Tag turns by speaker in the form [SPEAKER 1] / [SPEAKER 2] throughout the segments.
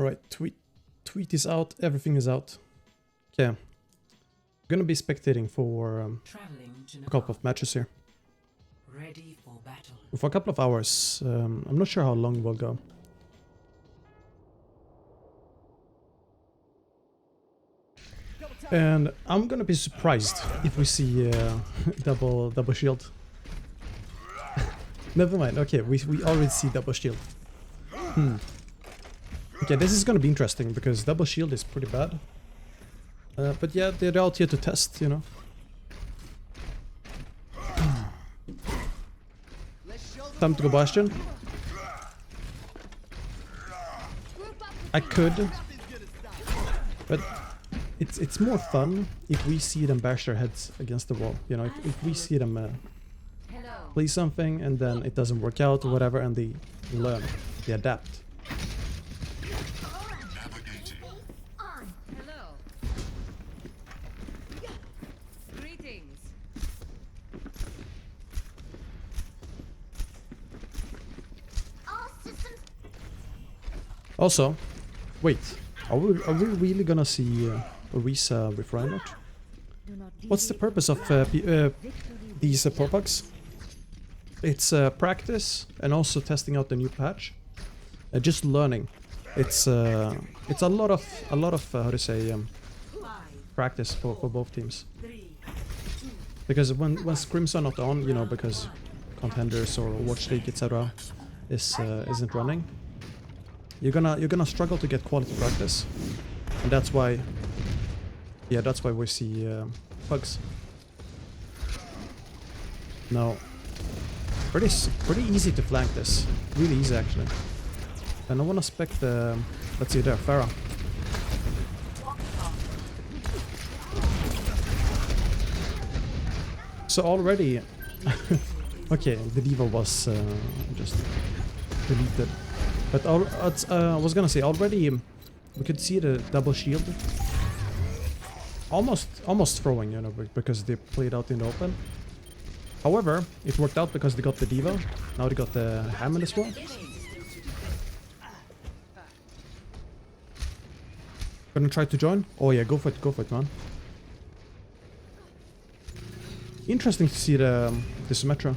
[SPEAKER 1] Alright, tweet is out, everything is out. Okay. I'm gonna be spectating for a couple of matches here.
[SPEAKER 2] Ready for battle.
[SPEAKER 1] For a couple of hours. I'm not sure how long we'll go. And I'm gonna be surprised if we see double shield. Never mind. Okay, we already see double shield. Okay, this is gonna be interesting because double shield is pretty bad. But yeah, they're out here to test, you know. Time to go Bastion. I could, but it's more fun if we see them bash their heads against the wall. You know, if we see them play something and then it doesn't work out or whatever, and they learn, they adapt. Also, wait, are we really gonna see Orisa with Rein? What's the purpose of these Pro Pugs? It's practice and also testing out the new patch. Just learning. It's a lot of how to say practice for both teams. Because when scrims are not on, you know, because contenders or Watch League etc. isn't running. You're gonna struggle to get quality practice, and that's why we see Pugs. Now, pretty easy to flank this, really easy actually. And I wanna spec the, let's see there, Pharah. So already, okay, the diva was just deleted. But I was gonna say already we could see the double shield almost throwing, you know, because they played out in the open. However, it worked out because they got the diva. Now they got the hammer as well. Gonna try to join? Oh yeah, go for it, man. Interesting to see the Symmetra.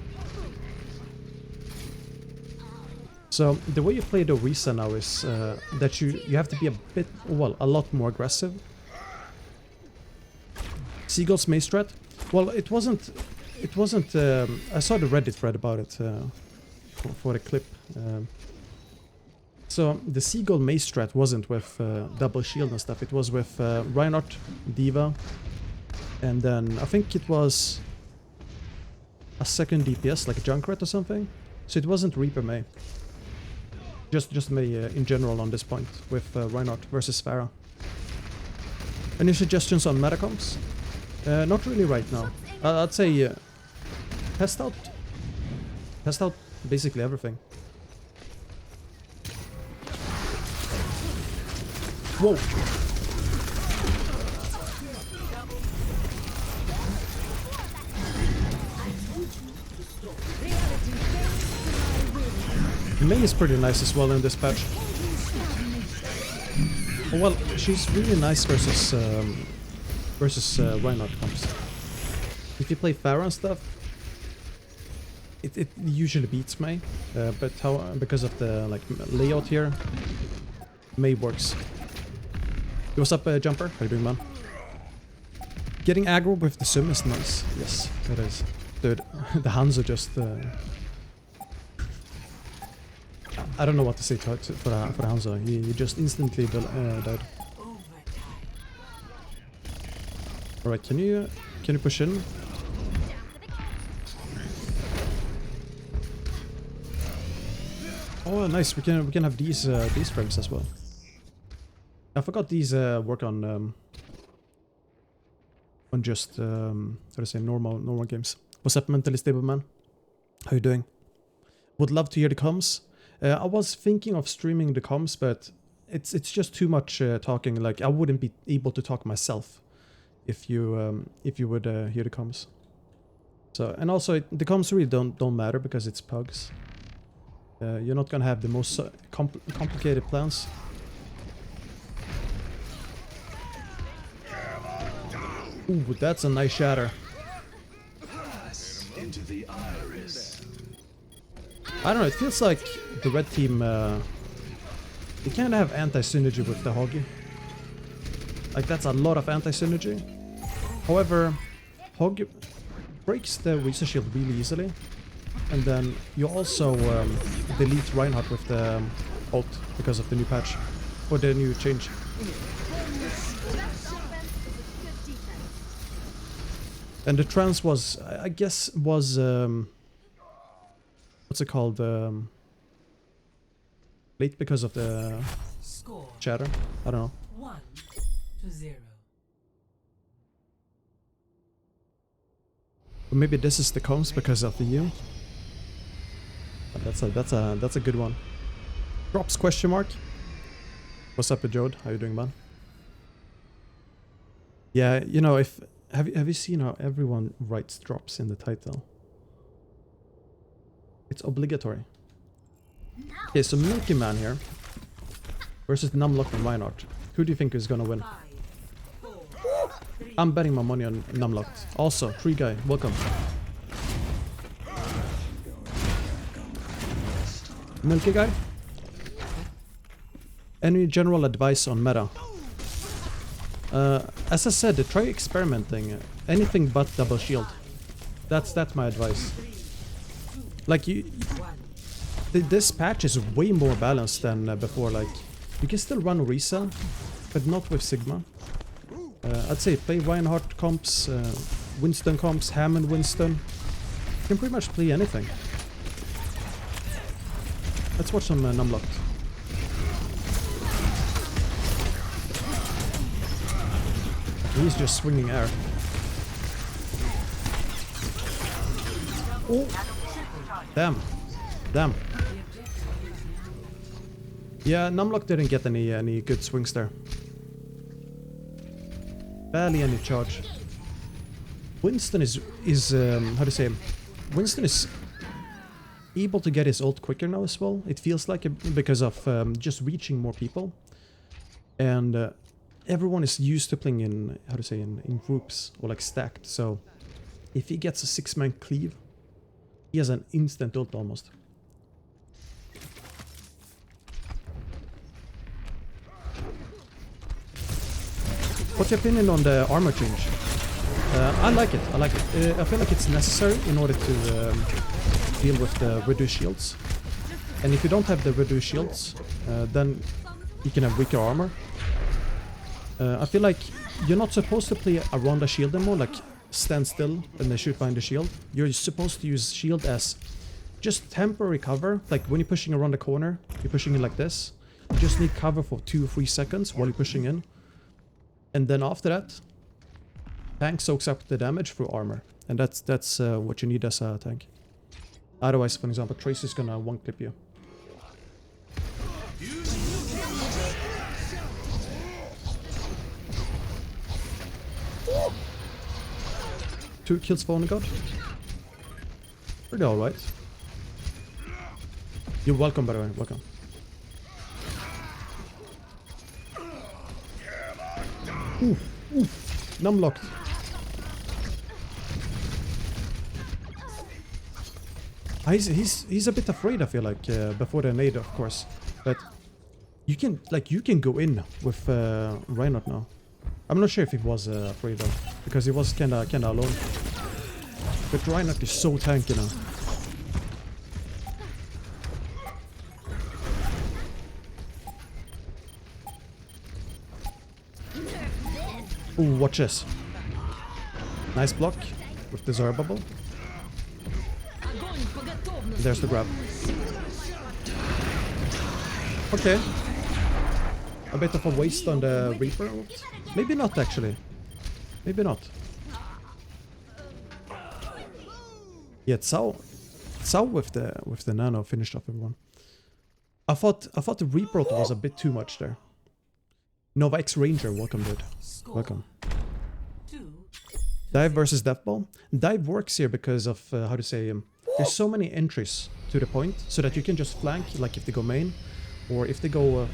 [SPEAKER 1] So the way you play the Orisa now is that you have to be a lot more aggressive. Seagull's mace strat. Well, it wasn't. I saw the Reddit thread about it for the clip. So the Seagull mace strat wasn't with double shield and stuff. It was with Reinhardt, Diva, and then I think it was a second DPS, like a Junkrat or something. So it wasn't Reaper May. Just May in general on this point with Reinhardt versus Pharah. Any suggestions on metacoms? Not really right now. I'd say test out basically everything. Whoa! May is pretty nice as well in this patch. Oh, well, she's really nice versus Reinhardt comps. If you play Pharah and stuff, it usually beats May, but because of the like layout here, May works. Hey, what's up, Jumper? How you doing, man? Getting aggro with the Sym is nice. Yes, it is. Dude, the hands are just... I don't know what to say for Hanzo. He just instantly died. Alright, can you push in? Oh, nice. We can have these frames as well. I forgot these work on just how to say normal games. What's up, mentally stable man? How you doing? Would love to hear the comms. I was thinking of streaming the comms, but it's just too much talking. Like I wouldn't be able to talk myself if you would hear the comms. So, and also the comms really don't matter because it's Pugs. You're not gonna have the most complicated plans. Ooh, that's a nice shatter.
[SPEAKER 3] Into the iris.
[SPEAKER 1] I don't know, it feels like the red team, they kind of have anti-synergy with the Hog. Like, that's a lot of anti-synergy. However, Hog breaks the Orisa shield really easily. And then you also delete Reinhardt with the ult because of the new patch. Or the new change. And the trance was, I guess, was... what's it called? Late because of the
[SPEAKER 2] Score
[SPEAKER 1] chatter. I don't know.
[SPEAKER 2] 1-0.
[SPEAKER 1] Or maybe this is the comms because of the U. But that's a good one. Drops question mark. What's up, Jode? How you doing, man? Yeah, you know, if have you seen how everyone writes drops in the title? It's obligatory. Okay, so Milky Man here versus Numlock and Reinhardt. Who do you think is gonna win?
[SPEAKER 2] 5, 4, 3,
[SPEAKER 1] I'm betting my money on Numlock. Also, Tree Guy, welcome. Milky Guy? Any general advice on meta? As I said, try experimenting. Anything but double shield. That's my advice. Like this patch is way more balanced than before. Like you can still run Orisa, but not with Sigma. I'd say play Reinhardt comps, Winston comps, Hammond Winston. You can pretty much play anything. Let's watch some Numlocked. He's just swinging air. Oh! Damn. Damn. Yeah, Numlock didn't get any good swings there. Barely any charge. Winston is how to say? Winston is able to get his ult quicker now as well. It feels like because of just reaching more people. And everyone is used to playing in, how to say, in groups or like stacked. So if he gets a 6-man cleave, he has an instant ult almost. What's your opinion on the armor change? I like it. I like it. I feel like it's necessary in order to deal with the reduced shields. And if you don't have the reduced shields, then you can have weaker armor. I feel like you're not supposed to play around the shield anymore, like stand still and then shoot behind the shield. You're supposed to use shield as just temporary cover. Like when you're pushing around the corner, you're pushing it like this. You just need cover for 2 or 3 seconds while you're pushing in. And then after that, tank soaks up the damage through armor. And that's what you need as a tank. Otherwise, for example, Trace is gonna one-clip you. Two kills for Only God. Pretty alright. You're welcome, by the way. Welcome. Ooh, ooh. Numlocked. He's a bit afraid, I feel like, before the nade, of course. But you can go in with Reinhardt now. I'm not sure if he was afraid though, because he was kinda alone. But Reinhardt is so tanky now. Ooh, watch this. Nice block with the Zarya bubble. There's the grab. Okay. A bit of a waste on the Reaper ult. Maybe not, actually. Maybe not. Yeah, Cao with the nano finished off everyone. I thought the Reaper ult was a bit too much there. Nova X Ranger, welcome, dude. Welcome. Dive versus Deathball. Dive works here because of how to say there's so many entries to the point, so that you can just flank, like if they go main, or if they go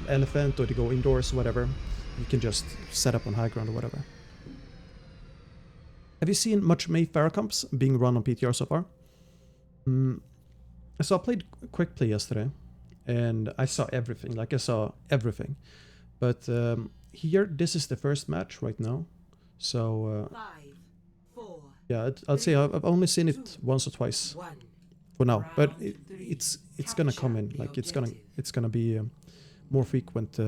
[SPEAKER 1] elephant, or they go indoors, whatever. You can just set up on high ground or whatever. Have you seen much Mayfair comps being run on PTR so far? So I played quick play yesterday, and I saw everything. Like I saw everything, but here this is the first match right now. So
[SPEAKER 2] 5, 4,
[SPEAKER 1] yeah, I'd say I've only seen it once or twice
[SPEAKER 2] 1.
[SPEAKER 1] for now, but
[SPEAKER 2] Round three.
[SPEAKER 1] it's gonna come in.
[SPEAKER 2] Capture
[SPEAKER 1] Like
[SPEAKER 2] the
[SPEAKER 1] it's gonna be more frequent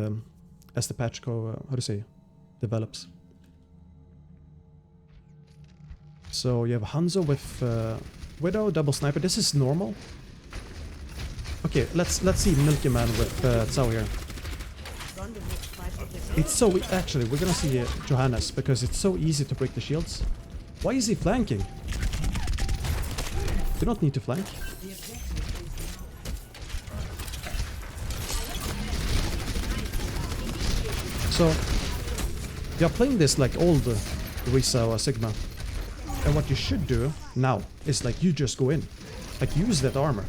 [SPEAKER 1] as the patch how to say develops. So you have Hanzo with Widow, double sniper. This is normal. Okay, let's see Milky Man with Zhao here. It's so actually we're gonna see Johannes because it's so easy to break the shields. Why is he flanking? You don't need to flank. So you're playing this like old Orisa or Sigma. And what you should do now is like you just go in. Like use that armor.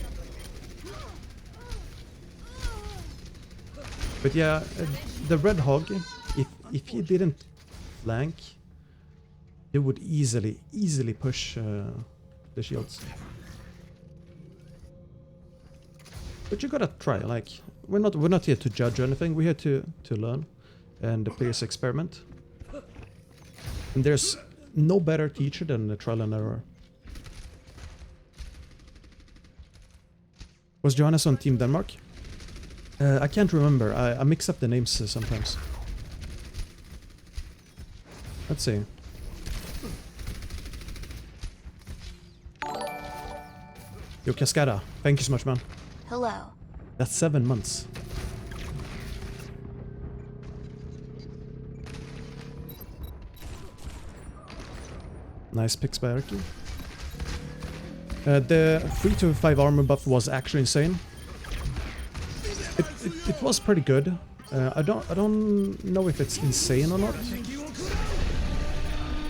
[SPEAKER 1] But yeah, the Red Hog, if he didn't flank, he would easily push the shields. But you gotta try, like we're not here to judge or anything, we're here to learn and the players experiment. And there's no better teacher than the trial and error. Was Johannes on Team Denmark? I can't remember. I mix up the names sometimes. Let's see. Yo, Cascada, thank you so much, man.
[SPEAKER 4] Hello.
[SPEAKER 1] That's 7 months. Nice picks by Erki. The 3 to 5 armor buff was actually insane. It was pretty good. I don't know if it's insane or not,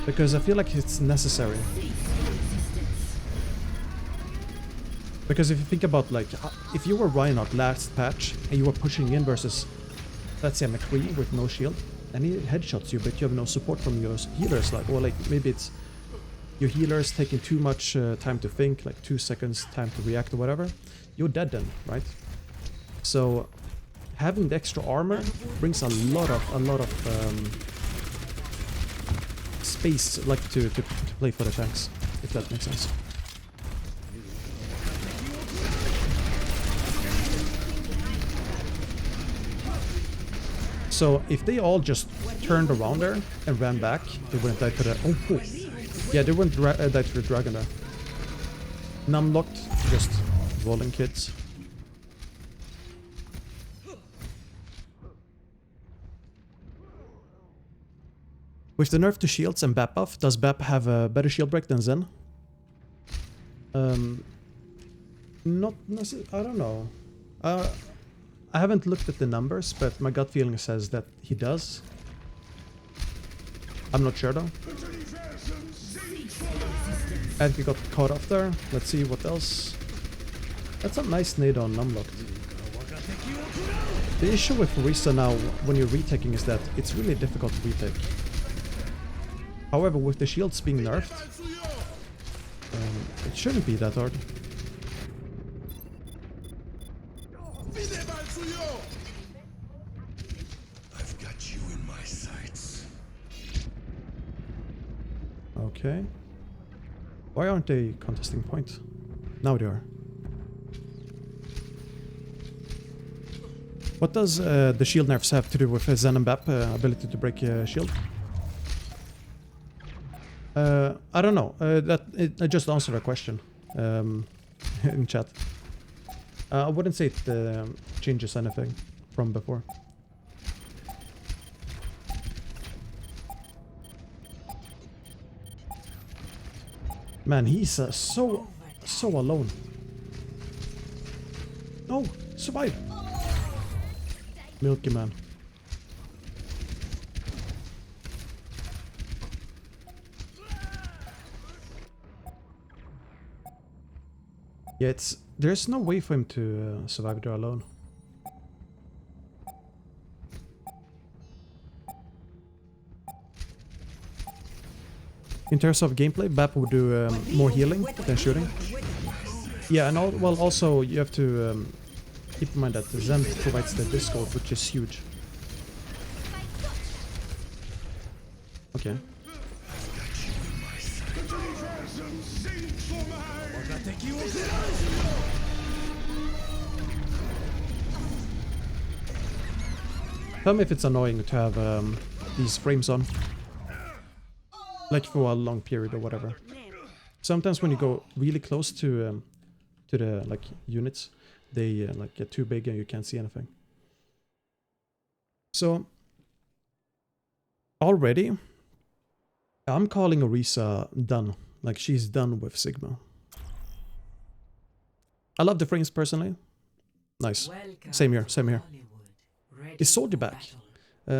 [SPEAKER 1] because I feel like it's necessary. Because if you think about like if you were Reinhardt last patch and you were pushing in versus, let's say, McCree with no shield, and he headshots you, but you have no support from your healers, like, or like maybe it's your healers taking too much time to think, like 2 seconds time to react or whatever, you're dead then, right? So having the extra armor brings a lot of space, like to play for the tanks, if that makes sense. So if they all just turned around there and ran back, they wouldn't die to the... Oh, cool. Yeah, they wouldn't die to the dragon there. Numlocked, just rolling kids. With the nerf to shields and BAP buff, does BAP have a better shield break than Zen? Not necessarily, I don't know. I haven't looked at the numbers, but my gut feeling says that he does. I'm not sure though. And we got caught off there. Let's see what else. That's a nice nade on Numlocked. The issue with Orisa now when you're retaking is that it's really difficult to retake. However, with the shields being nerfed, it shouldn't be that hard.
[SPEAKER 3] I've got you in my sights.
[SPEAKER 1] Okay. Why aren't they contesting point? Now they are. What does the shield nerfs have to do with Zen and BAP ability to break shield? I don't know. I just answered a question in chat. I wouldn't say it changes anything from before. Man, he's so alone. No, survive. Milky Man. Yeah, there's no way for him to survive there alone. In terms of gameplay, BAP would do more healing than shooting. Yeah, and well, also you have to keep in mind that the Zen provides the Discord, which is huge. Okay. Tell me if it's annoying to have these frames on. Like for a long period or whatever. Sometimes when you go really close to the like units, they like get too big and you can't see anything. So already, I'm calling Orisa done. Like she's done with Sigma. I love the frames personally. Nice. Same here. Same here. Is Soldier back?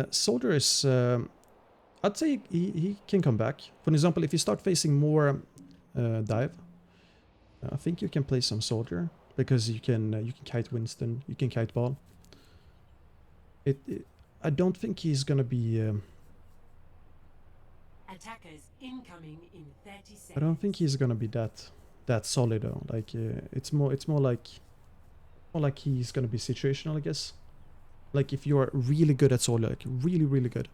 [SPEAKER 1] Soldier is. I'd say he can come back. For example, if you start facing more dive, I think you can play some Soldier because you can kite Winston, you can kite Ball. I don't think he's gonna be.
[SPEAKER 2] Attackers incoming in 30 seconds.
[SPEAKER 1] I don't think he's gonna be that solid though. Like it's more like he's gonna be situational, I guess. Like if you're really good at Soldier, like really good.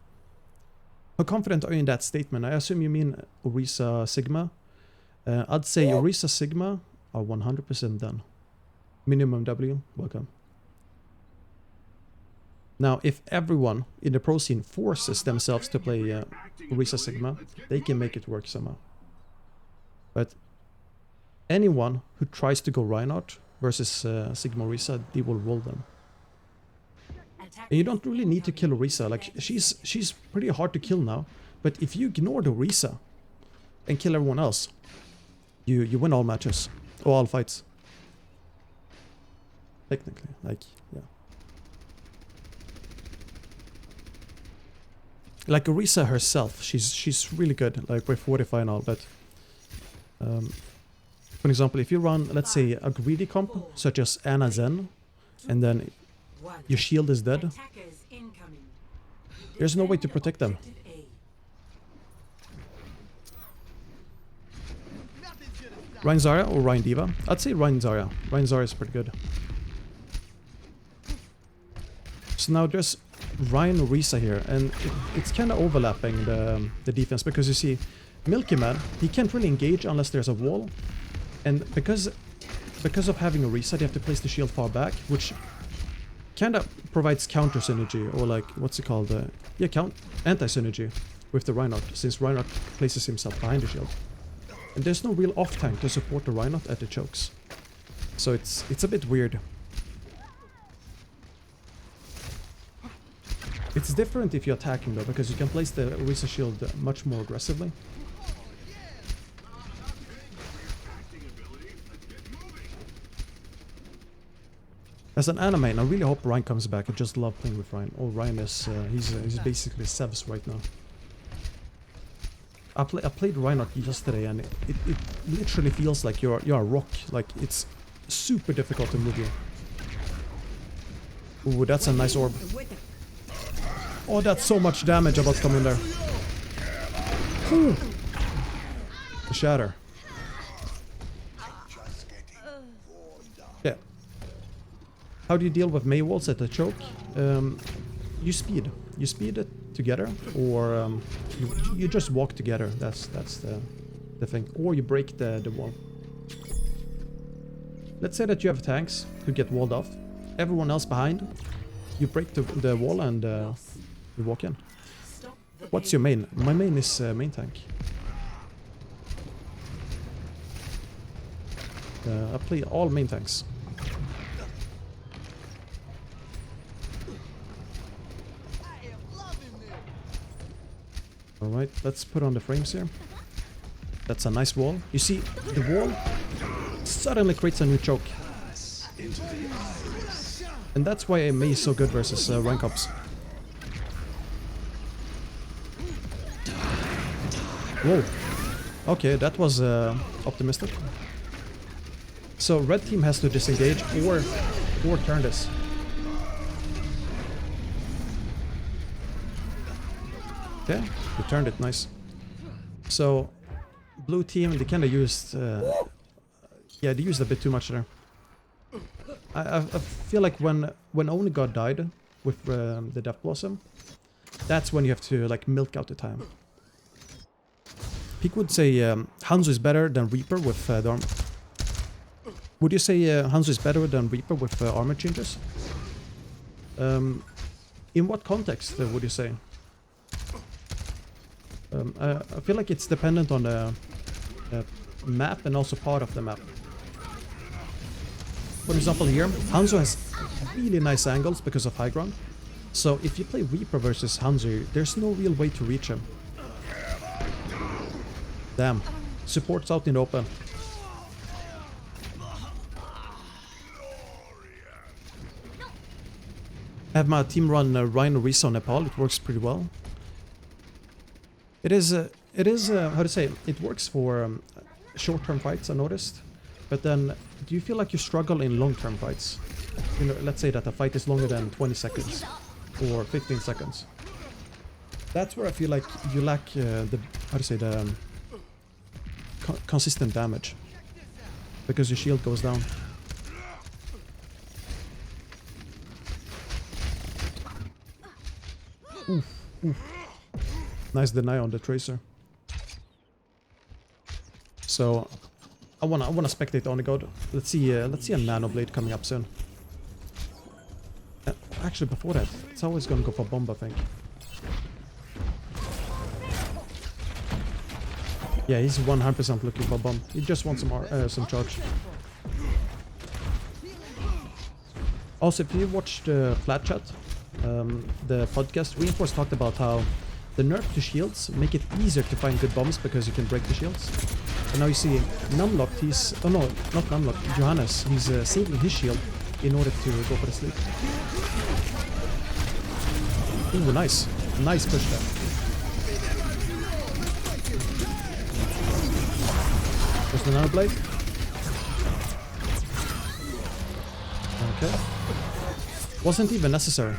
[SPEAKER 1] How confident are you in that statement? I assume you mean Orisa Sigma. I'd say Orisa Sigma are 100% done. Minimum W, welcome. Now, if everyone in the pro scene forces themselves to play Orisa Sigma, they can make it work somehow. But anyone who tries to go Reinhardt versus Sigma Orisa, they will roll them. And you don't really need to kill Orisa. Like she's pretty hard to kill now. But if you ignore the Orisa and kill everyone else, you win all matches or all fights. Technically, like yeah. Like Orisa herself, she's really good. Like with Fortify and all. But for example, if you run, let's say, a greedy comp such as Ana Zen, and then your shield is dead, there's no way to protect them. Rein Zarya or Rein Diva? I'd say Rein Zarya. Rein Zarya is pretty good. So now there's Rein Orisa here, and it's kind of overlapping the defense, because you see, Milky Man, he can't really engage unless there's a wall, and because of having Orisa, they have to place the shield far back, which kind of provides counter synergy, or like, what's it called? Anti-synergy with the Reinhardt, since Reinhardt places himself behind the shield. And there's no real off-tank to support the Reinhardt at the chokes. So it's a bit weird. It's different if you're attacking though, because you can place the Orisa shield much more aggressively. As an anime, I really hope Rein comes back. I just love playing with Rein. Oh, Rein is he's basically Sevs right now. I played Reinhardt yesterday, and it literally feels like you're a rock. Like it's super difficult to move you. Ooh, that's a nice orb. Oh, that's so much damage about to come in there. Ooh. The shatter. Yeah. How do you deal with Mei walls at the choke? You speed. You speed it together, or you just walk together. That's the thing. Or you break the wall. Let's say that you have tanks who get walled off. Everyone else behind, you break the wall and you walk in. What's your main? My main is main tank. I play all main tanks. Alright, let's put on the frames here. That's a nice wall. You see, the wall suddenly creates a new choke. And that's why Mei is so good versus rank ups. Whoa. Okay, that was optimistic. So red team has to disengage or turn this. Okay, you turned it, nice. So Blue team, they kind of used... yeah, they used a bit too much there. I feel like when only God died with the Death Blossom, that's when you have to like milk out the time. Peak would say Hanzo is better than Reaper with the armor. Would you say Hanzo is better than Reaper with armor changes? In what context would you say? I feel like it's dependent on the map and also part of the map. For example here, Hanzo has really nice angles because of high ground. So if you play Reaper versus Hanzo, there's no real way to reach him. Damn. Support's out in the open. I have my team run Rein Orisa on Nepal. It works pretty well. It is how to say, it works for short-term fights, I noticed. But then, do you feel like you struggle in long-term fights? You know, let's say that a fight is longer than 20 seconds or 15 seconds. That's where I feel like you lack the, how to say, the consistent damage. Because your shield goes down. Oof, oof. Nice deny on the Tracer. So I wanna spectate on the god. Let's see a Nano Blade coming up soon. Actually, before that, it's always gonna go for bomb, I think. Yeah, he's 100% looking for bomb. He just wants some charge. Also, if you watched Flat Chat, the podcast, Reinforce talked about how the nerf to shields make it easier to find good bombs because you can break the shields. And now you see Numlocked, he's... Oh no, not Numlocked, Johannes. He's saving his shield in order to go for the sleep. Ooh, nice. Nice push there. There's the Nano Blade. Okay. Wasn't even necessary.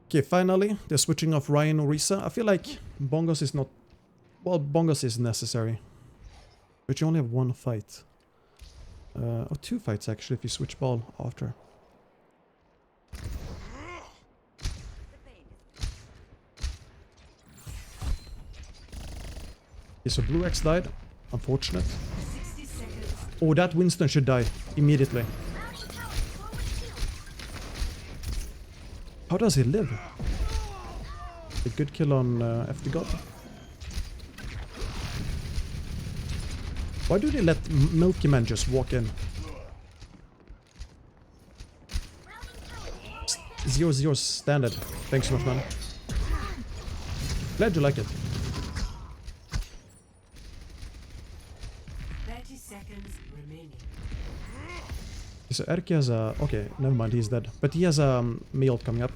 [SPEAKER 1] Okay, finally, they're switching off Rein Orisa. I feel like Bongos is not... Well, Bongos is necessary. But you only have one fight. Or two fights, actually, if you switch ball after. Okay, so Blue X died. Unfortunate. Oh, that Winston should die immediately. How does he live? A good kill on FD God. Why do they let Milky Man just walk in? 0-0 standard. Thanks so much, man. Glad you like it.
[SPEAKER 2] 30 seconds remaining.
[SPEAKER 1] So Erki has a... Okay, never mind, he's dead. But he has a meal coming up.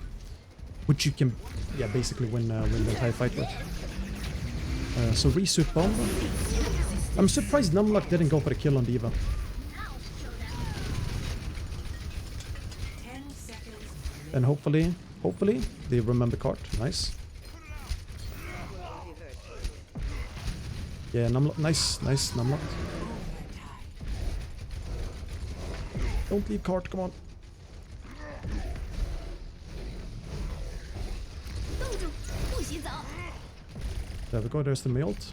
[SPEAKER 1] Which you can, yeah, basically win the entire fight with. So resuit bomb. I'm surprised Numlock didn't go for the kill on Diva.
[SPEAKER 2] 10 seconds.
[SPEAKER 1] And hopefully they remember card. Nice. Yeah, Numlock. Nice Numlock. Don't leave card, come on. There we go, there's the Melt.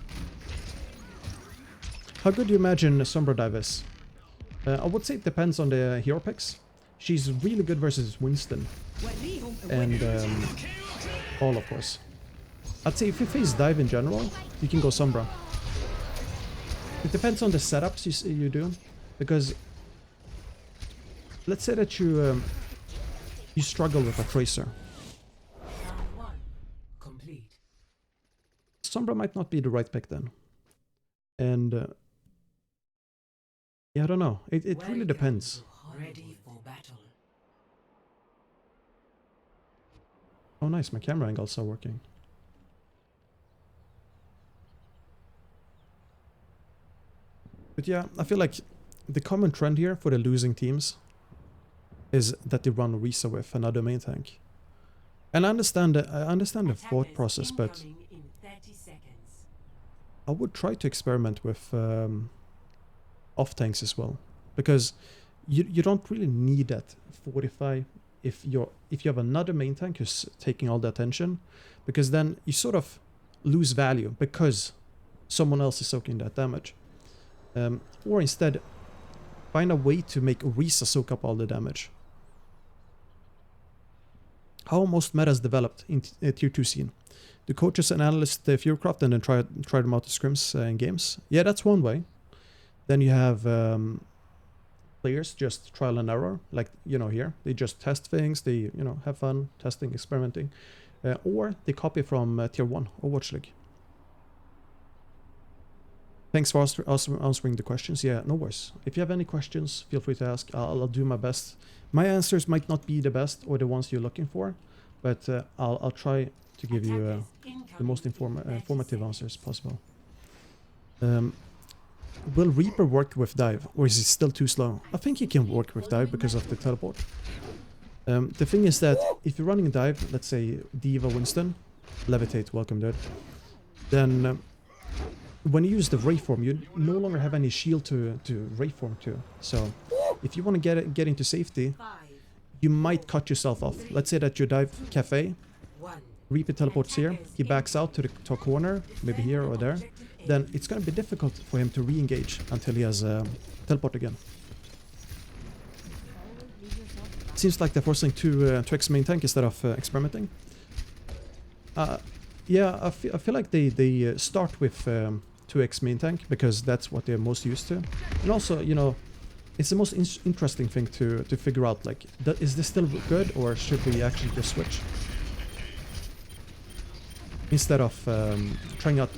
[SPEAKER 1] How good do you imagine Sombra Dive is? I would say it depends on the hero picks. She's really good versus Winston. And all, of course. I'd say if you face Dive in general, you can go Sombra. It depends on the setups you do. Because let's say that you struggle with a Tracer. Sombra might not be the right pick then. And yeah, I don't know. It really depends.
[SPEAKER 2] Ready for battle.
[SPEAKER 1] Oh nice, my camera angles are working. But yeah, I feel like the common trend here for the losing teams is that they run Orisa with another main tank. And I understand the thought process, but
[SPEAKER 2] Incoming in 30 seconds.
[SPEAKER 1] I would try to experiment with off tanks as well, because you don't really need that fortify if you have another main tank who's taking all the attention, because then you sort of lose value because someone else is soaking that damage. Or instead, find a way to make Orisa soak up all the damage. How most metas developed in tier 2 scene. Do coaches and analysts Fuelcraft and then try them out to scrims in games? Yeah, that's one way. Then you have players just trial and error, like, you know, here. They just test things, they, you know, have fun testing, experimenting. Or they copy from tier 1 Overwatch League. Thanks for answering the questions. Yeah, no worries. If you have any questions, feel free to ask. I'll do my best. My answers might not be the best or the ones you're looking for, but I'll try to give you the most informative answers possible. Will Reaper work with dive, or is it still too slow? I think he can work with dive because of the teleport. The thing is that if you're running a dive, let's say Diva Winston, Levitate, welcome dude, then when you use the Ray form, you no longer have any shield to Ray form to. So if you want to get into safety, you might cut yourself off. Let's say that you dive Cafe, Reaper teleports here, he backs out to the top corner, maybe here or there, then it's going to be difficult for him to re-engage until he has teleport again. Seems like they're forcing to X main tank instead of experimenting. Yeah, I feel like they start with 2x main tank because that's what they're most used to. And also, you know, it's the most interesting thing to figure out, like, is this still good or should we actually just switch? Instead of trying out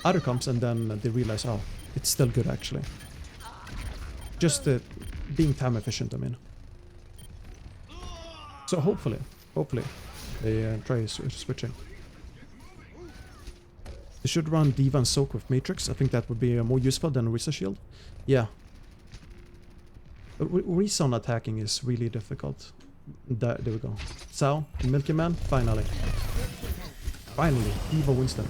[SPEAKER 1] other comps and then they realize, oh, it's still good actually. Just being time efficient, I mean. So hopefully they try switching. They should run Diva and Soak with Matrix. I think that would be more useful than Orisa Shield. Yeah. Orisa on attacking is really difficult. There we go. Sao, Milky Man, finally. Finally, Diva Winston.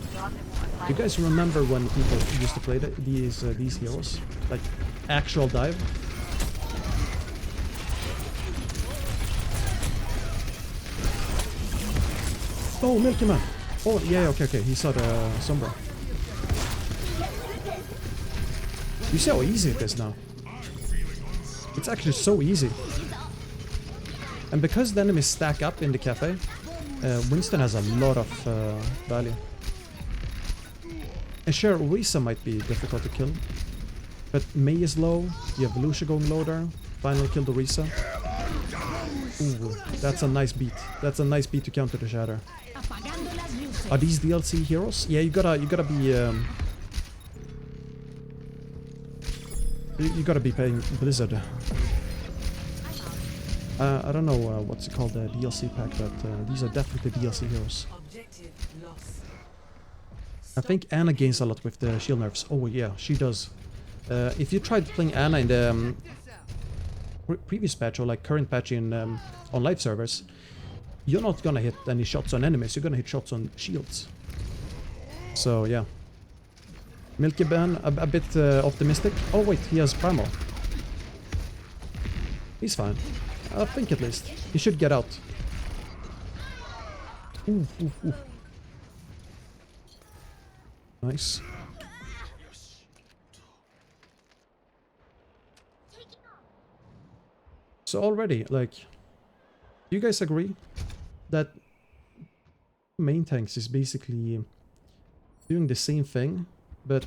[SPEAKER 1] You guys remember when people used to play these heroes? Like, actual dive? Oh, Milky Man! Oh, yeah, okay, he saw the Sombra. You see how easy it is now? It's actually so easy. And because the enemies stack up in the cafe, Winston has a lot of value. And sure, Orisa might be difficult to kill, but Mei is low, you have Lucia going low there, finally killed Orisa. Ooh, that's a nice beat. That's a nice beat to counter the Shatter. Are these DLC heroes? Yeah, you gotta be you gotta be paying Blizzard. I don't know what's it called, the DLC pack, but these are definitely DLC heroes. I think Anna gains a lot with the shield nerfs. Oh yeah, she does. If you tried playing Anna in the previous patch or like current patch in on live servers, you're not gonna hit any shots on enemies, you're gonna hit shots on shields. So yeah. Milky Man, a bit optimistic. Oh wait, he has Primal. He's fine. I think at least. He should get out. Ooh. Nice. So already, like, do you guys agree that main tanks is basically doing the same thing, but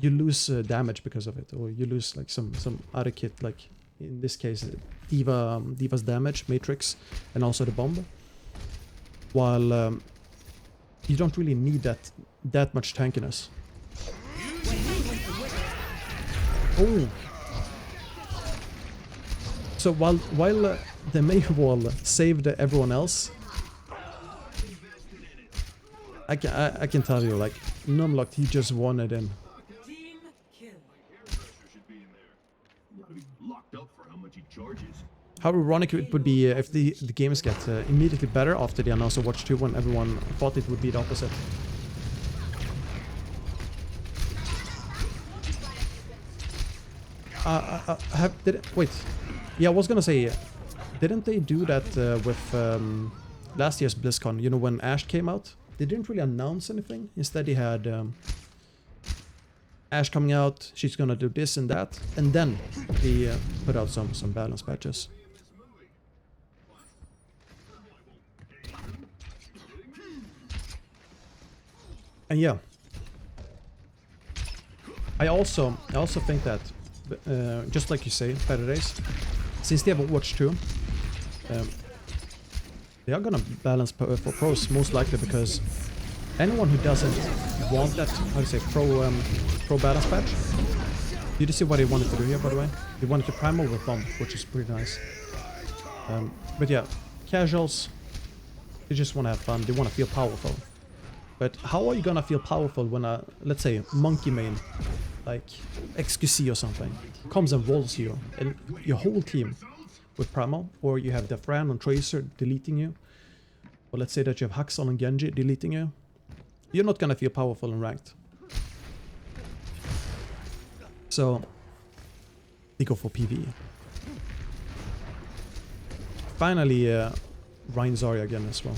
[SPEAKER 1] you lose damage because of it, or you lose like some other kit, like in this case Diva's damage, Matrix, and also the bomb, while you don't really need that much tankiness. Oh. So while the Mei wall saved everyone else, I can tell you, like, Numlocked, he just won it in. How ironic it would be if the games get immediately better after they announced Overwatch 2 when everyone thought it would be the opposite. Wait. Yeah, I was gonna say, didn't they do that with last year's BlizzCon? You know, when Ashe came out? They didn't really announce anything. Instead, they had Ashe coming out, she's gonna do this and that, and then they put out some balance patches. And yeah, I also think that just like you say, better days, since they have Overwatch 2, they are gonna balance for pros most likely, because anyone who doesn't want that, how to say, pro balance patch. Did you see what they wanted to do here, by the way? They wanted to primal with bomb, which is pretty nice. But yeah, casuals, they just want to have fun. They want to feel powerful. But how are you gonna feel powerful when a, let's say, monkey main, like XQC or something, comes and rolls you, and your whole team with primal, or you have Defran on Tracer deleting you, or let's say that you have Haxon and Genji deleting you, you're not gonna feel powerful and ranked. So they go for PvE. Finally, Rein Zarya again as well.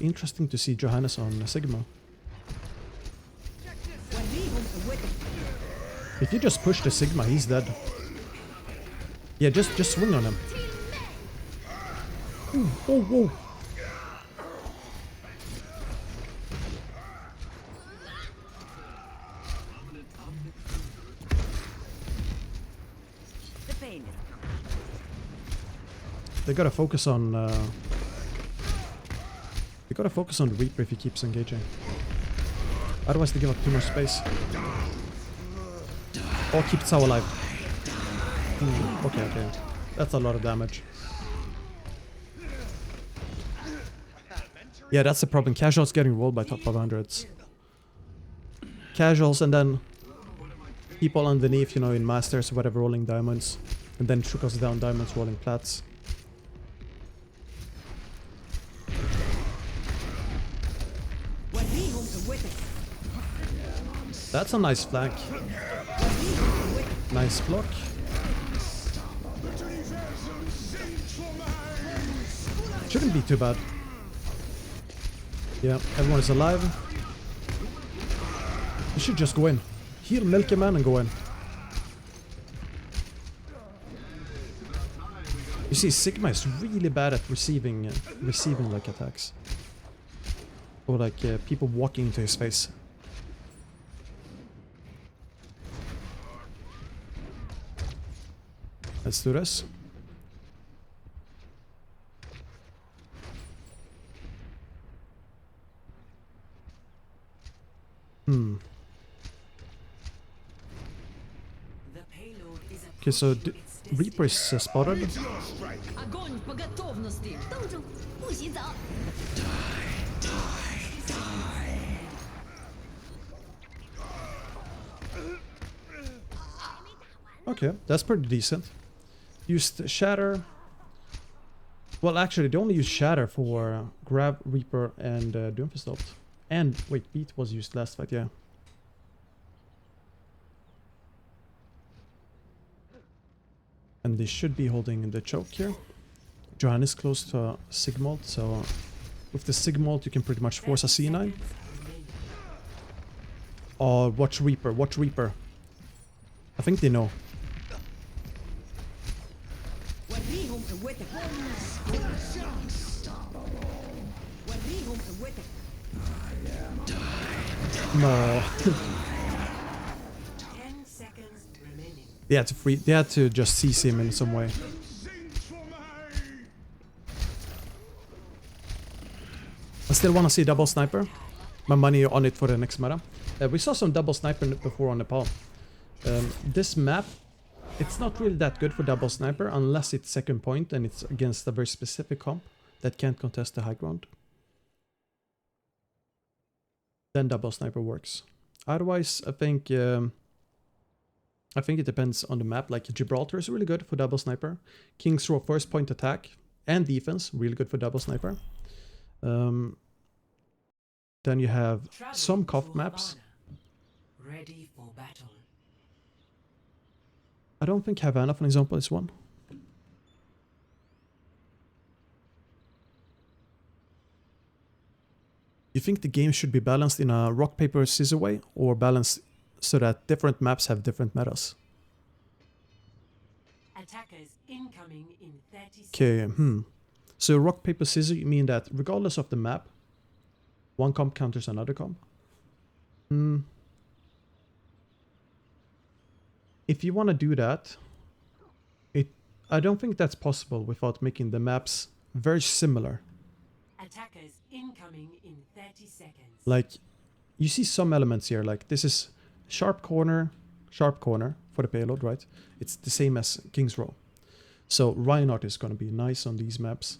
[SPEAKER 1] Interesting to see Johannes on Sigma. If you just push the Sigma, he's dead. Yeah, just swing on him. Ooh, oh, whoa. They gotta focus on the Reaper if he keeps engaging. Otherwise they give up too much space. Or keep Tsao alive. Okay. That's a lot of damage. Yeah, that's the problem. Casuals getting rolled by top 500s. Casuals and then people underneath, you know, in Masters or whatever, rolling diamonds. And then trickles down diamonds, rolling plats. That's a nice flank. Nice block. Shouldn't be too bad. Yeah, everyone is alive. You should just go in. Heal Milky Man and go in. You see, Sigma is really bad at receiving like attacks. Or like people walking into his face. Let's do this. Okay, so Reaper is spotted. Okay, that's pretty decent. Used Shatter. Well, actually, they only used Shatter for Grab, Reaper, and Doomfist. And wait, Beat was used last fight, yeah. And they should be holding the choke here. Johan is close to Sigmalt, so with the Sigmalt you can pretty much force a C9. Oh, watch Reaper, watch Reaper. I think they know. No.
[SPEAKER 2] 10 seconds remaining.
[SPEAKER 1] They had to just seize him in some way. I still want to see double sniper. My money on it for the next meta. We saw some double sniper before on Nepal. This map, it's not really that good for double sniper unless it's second point and it's against a very specific comp that can't contest the high ground. Then double sniper works. Otherwise, I think I think it depends on the map. Like Gibraltar is really good for double sniper. King's Row first point attack and defense, really good for double sniper. Then you have some COF maps.
[SPEAKER 2] Ready for battle.
[SPEAKER 1] I don't think Havana, for example, is one. You think the game should be balanced in a rock, paper, scissors way, or balanced so that different maps have different metas?
[SPEAKER 2] Attackers incoming in 30
[SPEAKER 1] Okay,
[SPEAKER 2] seconds.
[SPEAKER 1] So rock, paper, scissors, you mean that regardless of the map, one comp counters another comp? If you want to do that, I don't think that's possible without making the maps very similar.
[SPEAKER 2] Attackers incoming in 30 seconds.
[SPEAKER 1] Like, you see some elements here, like this is sharp corner for the payload, right? It's the same as King's Row. So Reinhardt is going to be nice on these maps.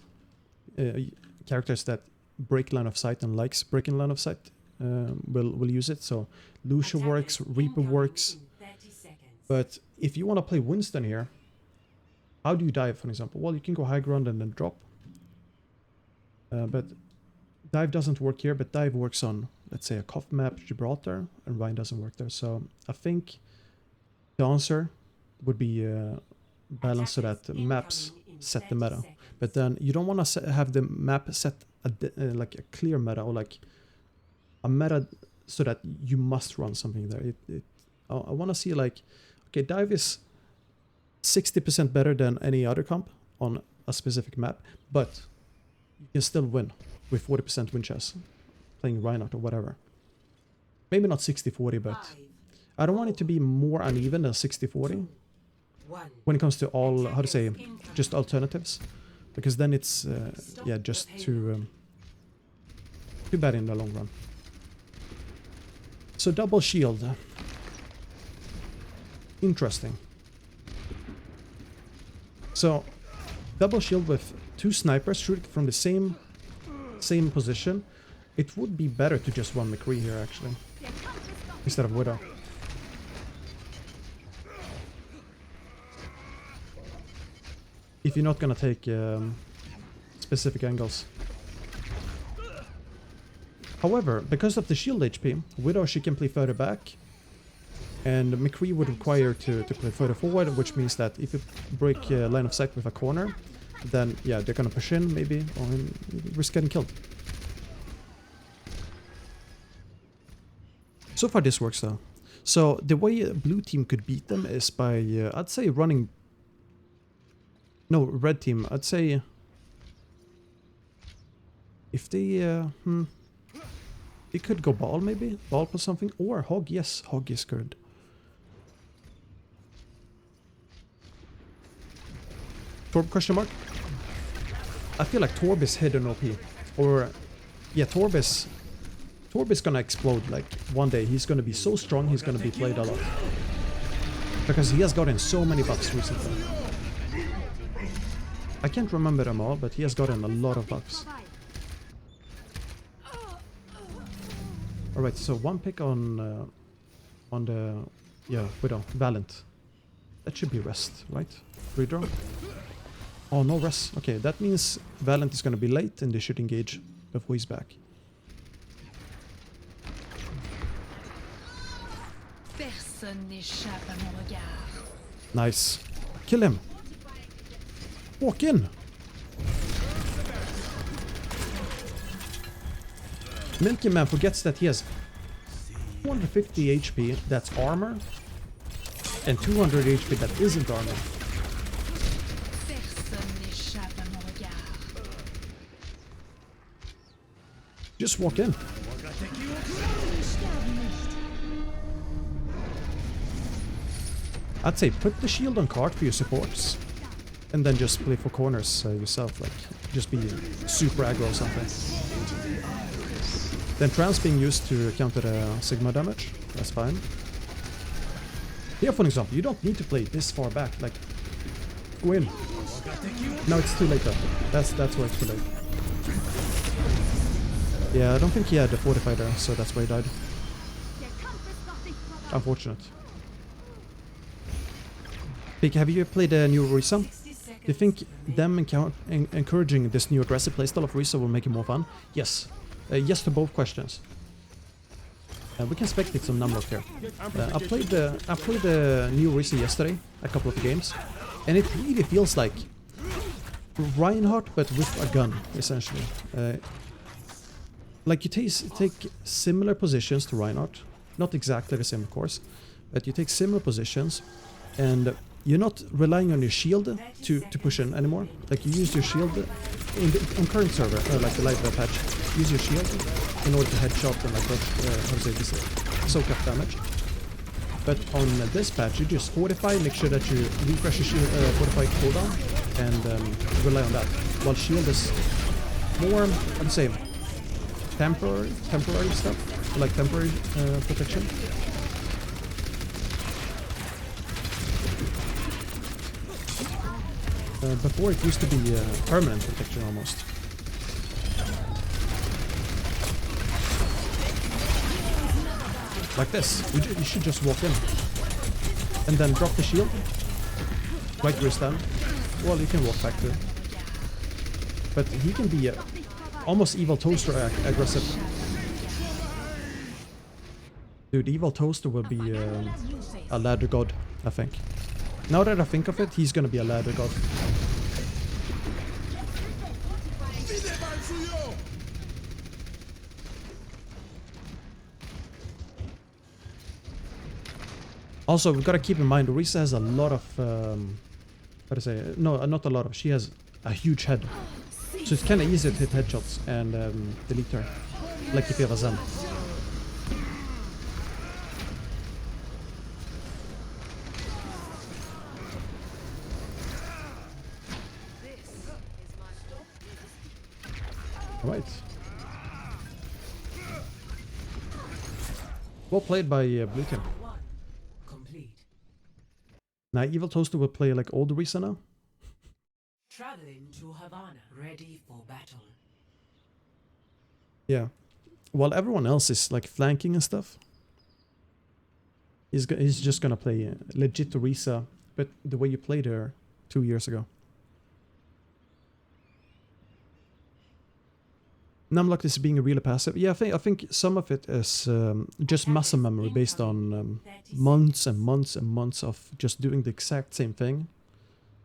[SPEAKER 1] Characters that break line of sight and likes breaking line of sight will use it. So Lucia works, Reaper works.
[SPEAKER 2] In 30 seconds.
[SPEAKER 1] But if you want to play Winston here, how do you dive, for example? Well, you can go high ground and then drop. But dive doesn't work here, but dive works on, let's say, a COF map, Gibraltar, and Rein doesn't work there. So I think the answer would be balanced so that maps set the meta. But then you don't want to have the map set like a clear meta, or like a meta so that you must run something there. I want to see like, okay, dive is 60% better than any other comp on a specific map, but you can still win with 40% win chance playing Reinhardt or whatever. Maybe not 60-40, but I don't want it to be more uneven than 60-40 when it comes to all, how to say, just alternatives, because then it's yeah, just too bad in the long run. So double shield, interesting. So double shield with two snipers shooting from the same position. It would be better to just run McCree here actually, instead of Widow. If you're not gonna take specific angles. However, because of the shield HP, Widow, she can play further back, and McCree would require to play further forward, which means that if you break line of sight with a corner, then yeah, they're gonna push in maybe, or risk getting killed. So far this works though. So the way blue team could beat them is by, I'd say running... No, red team, I'd say... If they... They could go ball maybe? Ball plus something? Or hog, yes, hog is good. Torb question mark? I feel like Torb is hidden OP. Or, yeah, Torb is gonna explode, like, one day. He's gonna be so strong, he's gonna be played a lot. Because he has gotten so many buffs recently. I can't remember them all, but he has gotten a lot of buffs. Alright, so one pick on the, yeah, Widow, Valiant. That should be rest, right? Redraw? Oh, no rest. Okay, that means Valiant is gonna be late and they should engage before he's back. Nice. Kill him. Walk in. Milky Man forgets that he has 250 HP, that's armor, and 200 HP that isn't armor. Just walk in. I'd say put the shield on cart for your supports, and then just play for corners yourself, like just be super aggro or something. Then trans being used to counter the Sigma damage, that's fine. Here, for example, you don't need to play this far back, like, go in. No, it's too late though. That's why it's too late. Yeah, I don't think he had the fortify there, so that's why he died. Unfortunate. Big, have you played a new Orisa?
[SPEAKER 2] 60
[SPEAKER 1] Do you
[SPEAKER 2] seconds
[SPEAKER 1] think
[SPEAKER 2] remaining.
[SPEAKER 1] them encouraging this new aggressive playstyle of Orisa will make it more fun? Yes. Yes to both questions. We can spectate some Numlock here. I played the new Orisa yesterday, a couple of games, and it really feels like Reinhardt but with a gun, essentially. Like you take similar positions to Reinhardt, not exactly the same of course, but you take similar positions and you're not relying on your shield to push in anymore. Like you use your shield on current server, like the live patch, use your shield in order to headshot and like how to say this, soak up damage. But on this patch you just fortify, make sure that you refresh your shield, fortify cooldown, and rely on that. While shield is more, I'd say, temporary stuff, like temporary protection. Before it used to be permanent protection almost. Like this. You should just walk in. And then drop the shield. Right where you stand. Well, you can walk back too. But he can be almost Evil Toaster aggressive. Dude, Evil Toaster will be a ladder god, I think. Now that I think of it, he's gonna be a ladder god. Also, we've got to keep in mind, Orisa has a lot of, how to say, no, not a lot of, she has a huge head. So it's kind of easy to hit headshots and delete her, like if you have a Zen. Alright. Well played by Blue Team.
[SPEAKER 2] Complete.
[SPEAKER 1] Now Evil Toaster will play like old Orisa now.
[SPEAKER 2] Traveling to Havana, ready for battle.
[SPEAKER 1] Yeah. While everyone else is like flanking and stuff, he's just gonna play legit Orisa, but the way you played her 2 years ago. Numlock is being really passive. Yeah, I think some of it is just muscle memory based on months and months and months of just doing the exact same thing.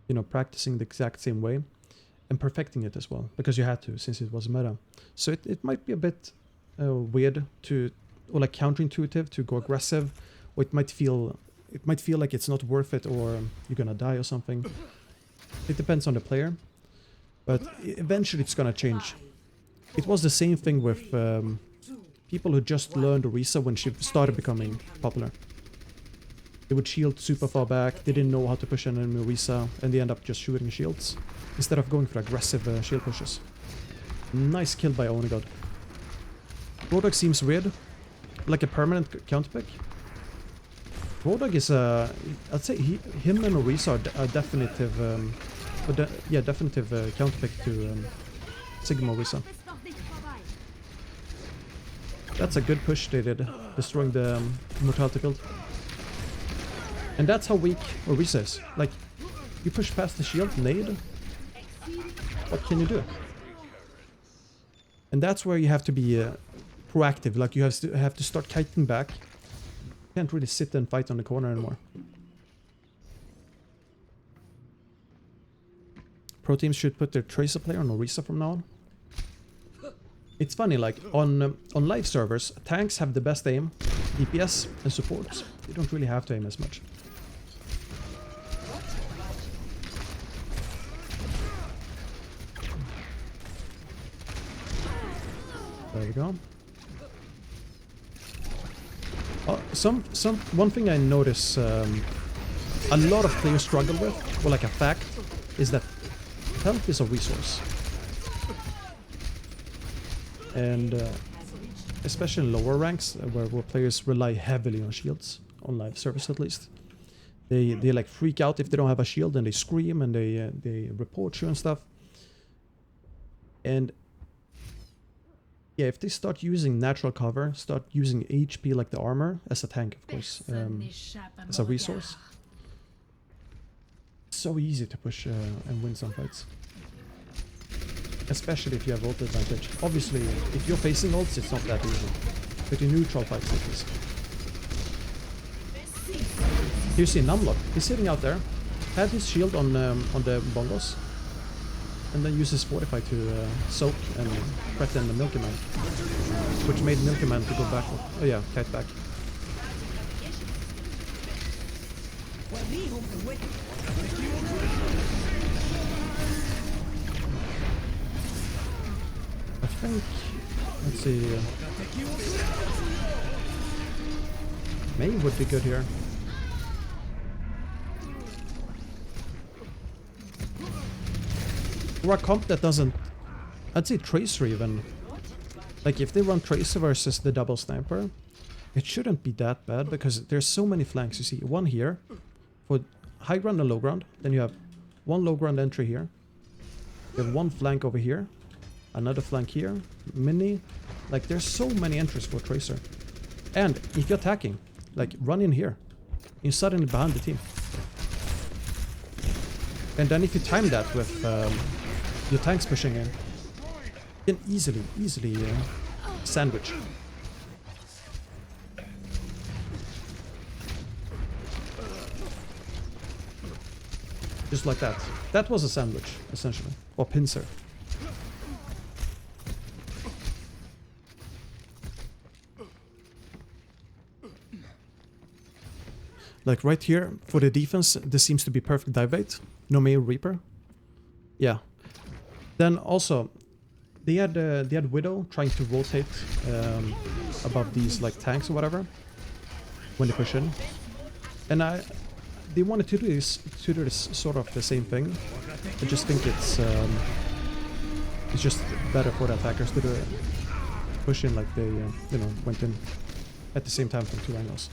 [SPEAKER 1] You know, practicing the exact same way and perfecting it as well, because you had to, since it was meta. So it might be a bit weird to, or like counterintuitive to go aggressive, or it might feel like it's not worth it, or you're gonna die or something. It depends on the player, but eventually it's gonna change. It was the same thing with people who just learned Orisa when she started becoming popular. They would shield super far back, they didn't know how to push an enemy Orisa, and they end up just shooting shields, instead of going for aggressive shield pushes. Nice kill by Onigod. Rodog seems weird, like a permanent counterpick. Rodog is I'd say him and Orisa are definitive, definitive counterpick to Sigma Orisa. That's a good push they did, destroying the mortality field. And that's how weak Orisa is. Like, you push past the shield, nade, what can you do? And that's where you have to be proactive, like you have to start kiting back. You can't really sit and fight on the corner anymore. Pro teams should put their Tracer player on Orisa from now on. It's funny, like on live servers, tanks have the best aim, DPS and supports. They don't really have to aim as much. There we go. One thing I notice a lot of players struggle with, or like a fact, is that health is a resource. And especially in lower ranks, where players rely heavily on shields, on live servers at least, they like freak out if they don't have a shield, and they scream and they report you and stuff. And yeah, if they start using natural cover, start using HP like the armor as a tank, of course, as a resource, It's so easy to push and win some fights. Especially if you have ult advantage. Obviously, if you're facing ults, it's not that easy. But in neutral fights, it is. You see Numlock. He's sitting out there. Had his shield on the bongos. And then uses Fortify to soak and threaten the Milky Man. Which made Milky Man to go back. Oh yeah, kite back. I think... Let's see... May would be good here. Or a comp that doesn't... I'd say Tracer even. Like if they run Tracer versus the double sniper, it shouldn't be that bad because there's so many flanks. You see one here for high ground and low ground. Then you have one low ground entry here. You have one flank over here. Another flank here. Mini. Like there's so many entries for Tracer. And if you're attacking, like run in here. You're suddenly behind the team. And then if you time that with your tanks pushing in, you can easily sandwich. Just like that. That was a sandwich, essentially. Or pincer. Like right here, for the defense, this seems to be perfect dive bait. No Mail Reaper. Yeah. Then also, they had Widow trying to rotate above these like tanks or whatever when they push in, and they wanted to do this sort of the same thing. I just think it's just better for the attackers to do it, push in like they you know went in at the same time from two angles.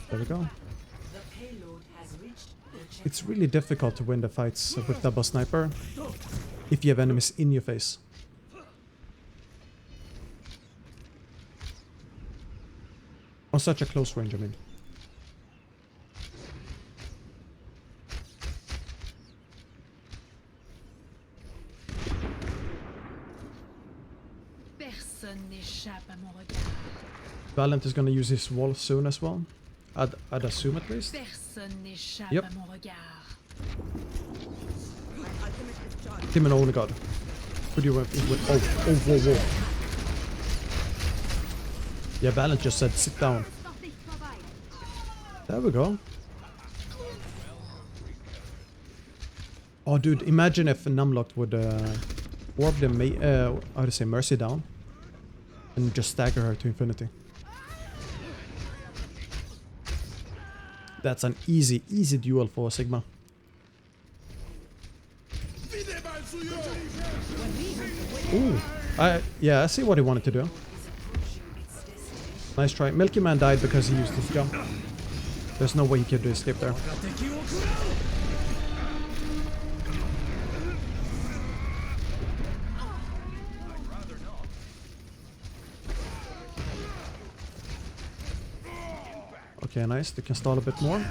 [SPEAKER 1] There we go. It's really difficult to win the fights with double sniper if you have enemies in your face. On such a close range, I mean. Valiant is gonna use his wall soon as well. I'd assume at least. Yep. Tim and only god. Who do you went with? Oh, whoa. Yeah, Valiant just said sit down. There we go. Oh, dude, imagine if Numlock would warp the how to say Mercy down and just stagger her to infinity. That's an easy duel for Sigma. Ooh, yeah, I see what he wanted to do. Nice try. Milky Man died because he used his jump. There's no way he could escape there. Okay, nice. They can stall a bit more.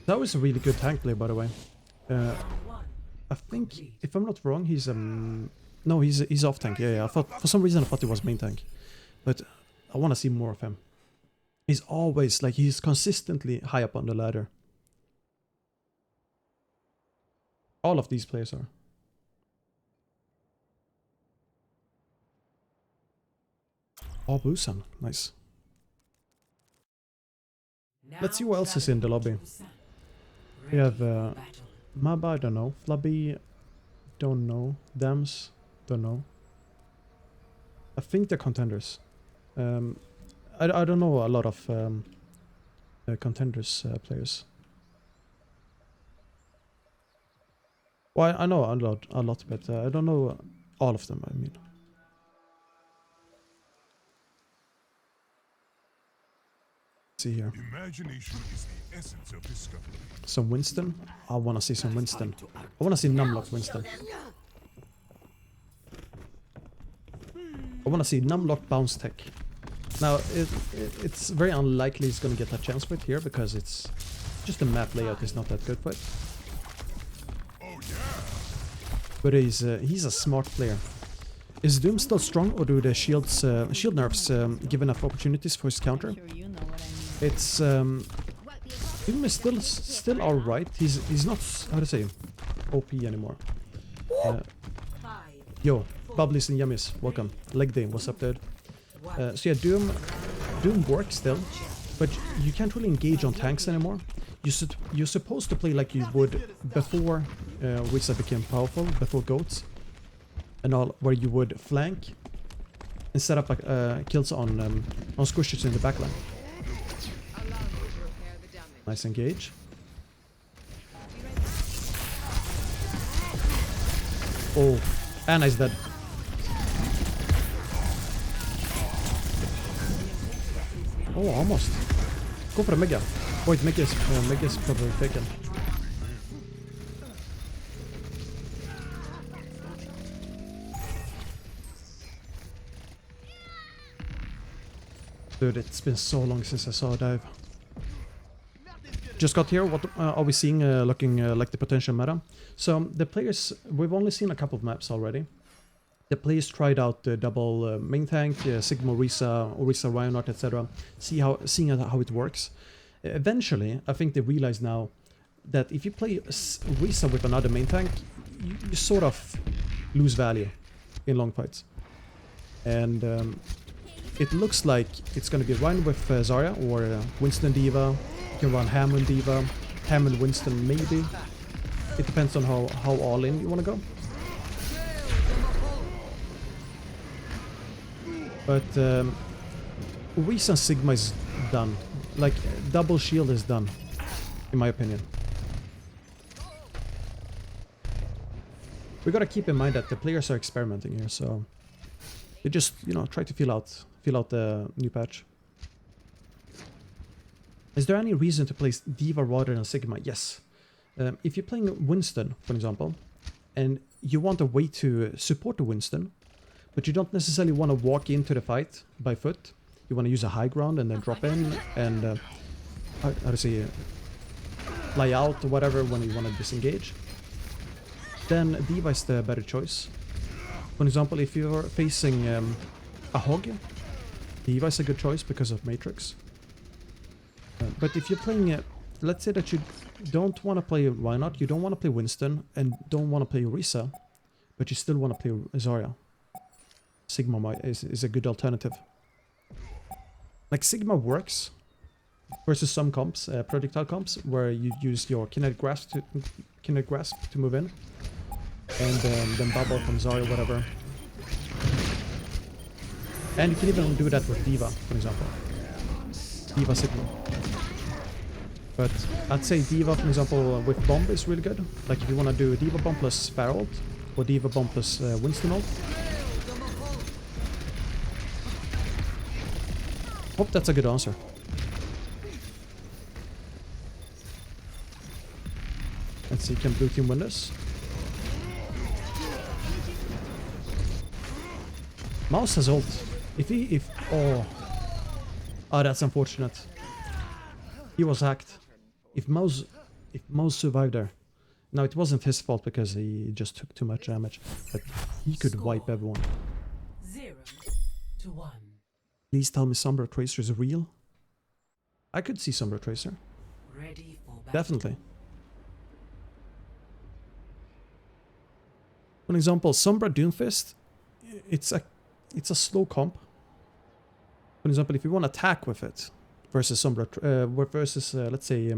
[SPEAKER 1] That was a really good tank play, by the way. I think, if I'm not wrong, he's no, he's off tank. Yeah. I thought for some reason I thought he was main tank, but I want to see more of him. He's always like he's consistently high up on the ladder. All of these players are. Oh, Busan. Nice. Let's see what else is in the lobby. We have Maba, I don't know. Flubby, don't know. Dams, don't know. I think they're contenders. I don't know a lot of contenders players. Well, I know a lot, but I don't know all of them, I mean. See here. Imagination is the essence of discovery. Some Winston. I want to see some Winston. I want to see Numlock Winston. I want to see Numlock bounce tech. Now, it's very unlikely he's gonna get a chance for it here, because it's just the map layout is not that good for it. But he's a smart player. Is Doom still strong, or do the shield nerfs give enough opportunities for his counter? It's Doom is still all right. He's not, how to say, OP anymore. Yo, Bubblies and Yummies, welcome. Leg day, what's up, dude? So yeah, Doom works still, but you can't really engage on tanks anymore. You're supposed to play like you would before Orisa became powerful, before goats and all, where you would flank and set up kills on squishes in the backline. Nice engage. Oh, Anna is dead. Oh, almost. Go for the Mega. Wait, Mega is probably taken. Dude, it's been so long since I saw a dive. Just got here, what are we seeing looking like the potential meta? So, the players, we've only seen a couple of maps already. The players tried out the double main tank, Sigma Orisa Reinhardt, etc. Seeing how it works. Eventually, I think they realize now that if you play Orisa with another main tank, you sort of lose value in long fights. And it looks like it's going to be Rein with Zarya or Winston Diva. You can run Hammond Diva, Hammond Winston maybe. It depends on how all in you want to go. But Orisa Sigma is done. Like, double shield is done, in my opinion. We gotta keep in mind that the players are experimenting here, so they just, you know, try to feel out the new patch. Is there any reason to play Diva rather than Sigma? Yes. If you're playing Winston, for example, and you want a way to support the Winston, but you don't necessarily want to walk into the fight by foot. You want to use a high ground and then drop in and, how to say, fly out or whatever when you want to disengage. Then Diva is the better choice. For example, if you're facing a Hog, Diva is a good choice because of Matrix. But if you're playing, let's say that you don't want to play Reinhardt, you don't want to play Winston, and don't want to play Orisa, but you still want to play Zarya. Sigma is a good alternative. Like, Sigma works versus some comps, projectile comps, where you use your kinetic grasp to move in, and then bubble from Zarya, whatever. And you can even do that with Diva, for example. Diva Sigma. But I'd say Diva, for example, with Bomb is really good. Like, if you want to do Diva Bomb plus Pharah ult, or Diva Bomb plus Winston ult. Hope that's a good answer. Let's see, can blue team win this? Mouse has ult. Oh, that's unfortunate. He was hacked. If Mouse survived there. No, it wasn't his fault because he just took too much damage. But he could wipe everyone.
[SPEAKER 2] 0-1.
[SPEAKER 1] Please tell me Sombra Tracer is real. I could see Sombra Tracer.
[SPEAKER 2] Ready for battle.
[SPEAKER 1] Definitely. For example, Sombra Doomfist, it's a slow comp. For example, if you want to attack with it versus Sombra, versus let's say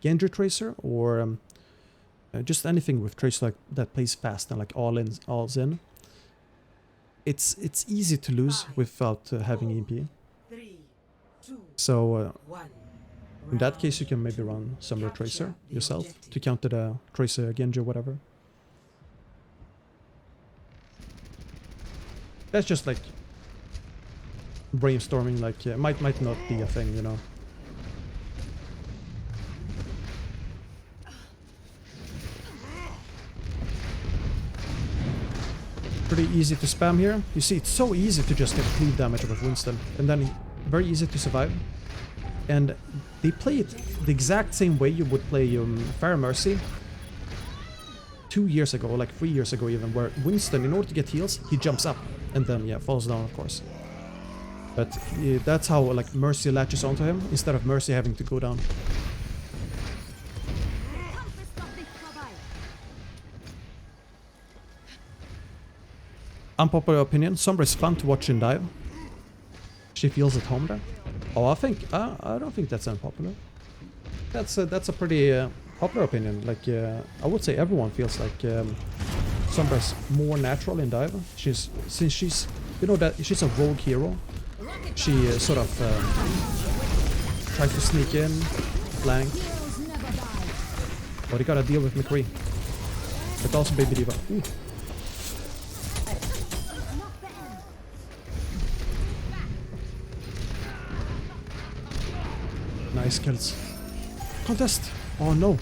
[SPEAKER 1] Genji Tracer or just anything with Tracer like that plays fast and like all's in. It's easy to lose without having EMP.
[SPEAKER 2] 3, 2,
[SPEAKER 1] So
[SPEAKER 2] 1.
[SPEAKER 1] in that case, you can maybe run Sombra Tracer yourself to counter the Tracer Genji or whatever. That's just like brainstorming, like might not be a thing, you know. Pretty easy to spam here. You see, it's so easy to just get cleave damage with Winston, and then very easy to survive. And they play it the exact same way you would play Pharah Mercy 2 years ago, or like 3 years ago even, where Winston, in order to get heals, he jumps up and then, yeah, falls down, of course. But that's how, like, Mercy latches onto him, instead of Mercy having to go down. Unpopular opinion, Sombra is fun to watch in dive. She feels at home there. Oh, I don't think that's unpopular. That's a pretty popular opinion. Like, I would say everyone feels like Sombra's more natural in dive. Since she's, you know, that she's a rogue hero. She sort of tries to sneak in, flank. But you gotta deal with McCree. But also Baby Diva. Ooh. Nice kills. Contest! Oh no.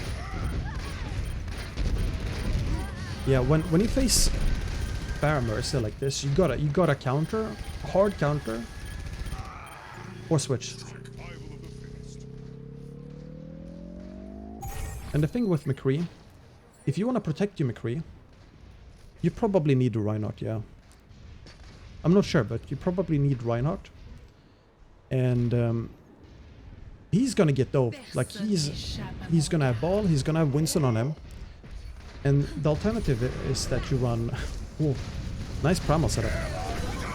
[SPEAKER 1] Yeah, when you face Pharah Mercy like this, you gotta counter, hard counter, or switch. And the thing with McCree, if you wanna protect your McCree, you probably need Reinhardt, yeah. I'm not sure, but you probably need Reinhardt. And he's gonna get dove. Like, he's gonna have ball, he's gonna have Winston on him. And the alternative is that you run... Oh, nice primal setup.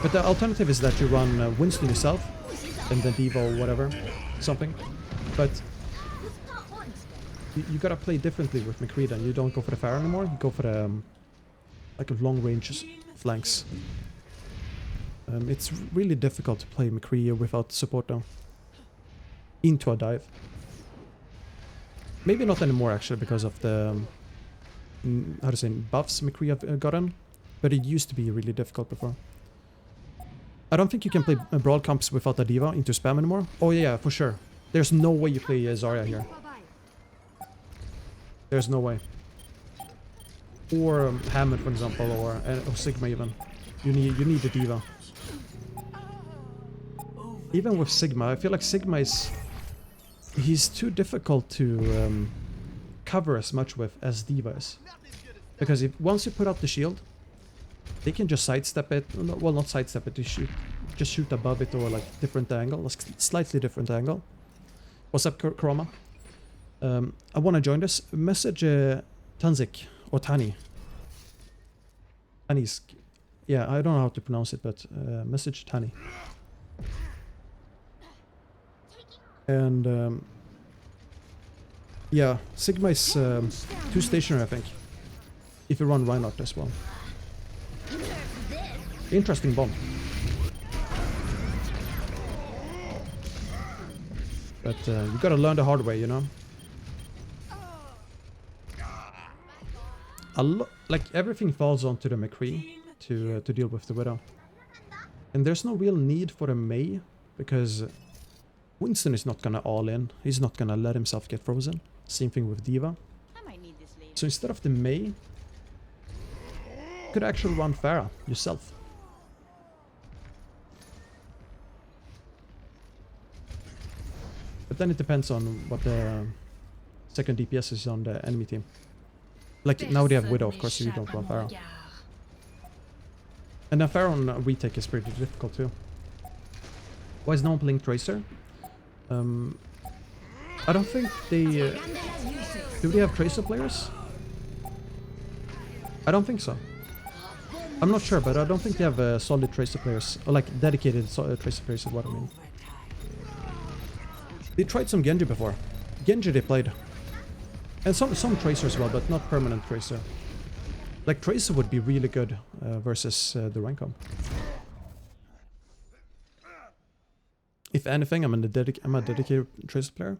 [SPEAKER 1] But the alternative is that you run Winston yourself, and then Diva or whatever, something. But you gotta play differently with McCree then. You don't go for the Pharah anymore, you go for the like long range flanks. It's really difficult to play McCree without support though. Into a dive. Maybe not anymore actually, because of the how to say, buffs McCree have gotten, but it used to be really difficult before. I don't think you can play brawl comps without a Diva into spam anymore. Oh yeah, for sure. There's no way you play Zarya here. There's no way. Or Hammond, for example, or Sigma even. You need a Diva. Even with Sigma, I feel like Sigma is... He's too difficult to cover as much with as Diva is. Because once you put out the shield, they can just sidestep it. Well, not sidestep it, just shoot above it, or like different angle, a slightly different angle. What's up, Chroma? I want to join this. Message Tanzik or Tani. Tani's... Yeah, I don't know how to pronounce it, but message Tani. And yeah, Sigma is too stationary, I think. If you run Reinhardt as well. Interesting bomb. But you gotta learn the hard way, you know. Like everything falls onto the McCree to deal with the Widow. And there's no real need for a Mei, because Winston is not gonna all in. He's not gonna let himself get frozen. Same thing with Diva. So instead of the Mei, you could actually run Pharah yourself. But then it depends on what the second DPS is on the enemy team. Like now they have Widow, of course, so you don't run Pharah. And then Pharah on retake is pretty difficult too. Why is no one playing Tracer? I don't think they... do they have Tracer players? I don't think so. I'm not sure, but I don't think they have solid Tracer players. Or like dedicated Tracer players is what I mean. They tried some Genji before. Genji they played. And some Tracer as well, but not permanent Tracer. Like Tracer would be really good versus the Rancom. If anything, I'm a dedicated Tracer player.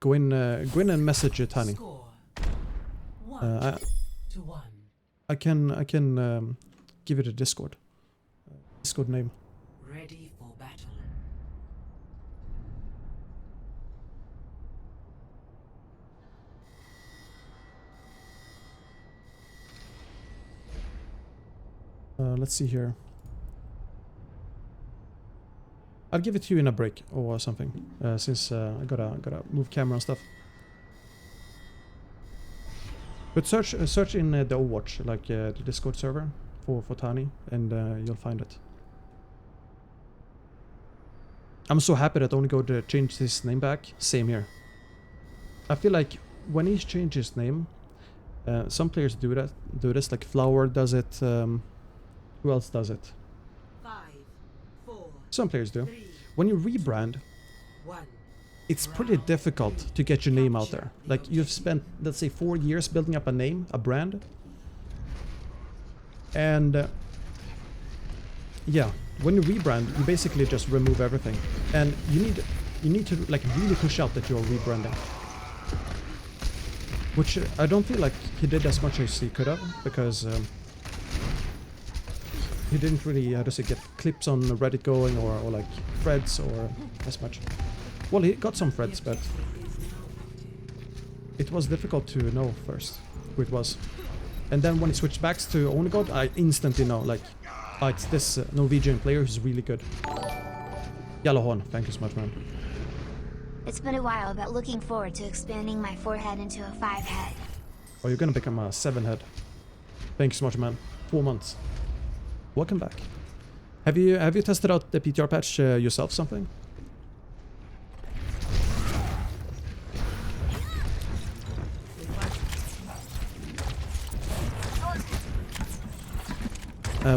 [SPEAKER 1] Go in and message Tani. I can give it a Discord name.
[SPEAKER 2] Ready for battle.
[SPEAKER 1] Let's see here. I'll give it to you in a break or something, since I gotta move camera and stuff. But search in the Overwatch, like the Discord server for Tani, and you'll find it. I'm so happy that Onigod changed his name back. Same here. I feel like when he changes his name, some players do this, like Flower does it. Who else does it?
[SPEAKER 2] 5, 4,
[SPEAKER 1] Some players do.
[SPEAKER 2] 3,
[SPEAKER 1] When you rebrand,
[SPEAKER 2] 1.
[SPEAKER 1] it's pretty difficult to get your name out there. Like, you've spent, let's say, 4 years building up a name, a brand. And yeah, when you rebrand, you basically just remove everything. And you need to like really push out that you're rebranding. Which I don't feel like he did as much as he could have, because he didn't really, how does it get clips on Reddit going, or like threads, or as much. Well, he got some threads, but it was difficult to know first who it was. And then when it switched back to Onigod, I instantly know, like, oh, it's this Norwegian player who's really good. Yellowhorn, thank you so much, man.
[SPEAKER 4] It's been a while, but looking forward to expanding my 4-head into a 5-head.
[SPEAKER 1] Oh, you're gonna become a 7-head. Thank you so much, man. 4 months. Welcome back. Have you tested out the PTR patch yourself, something?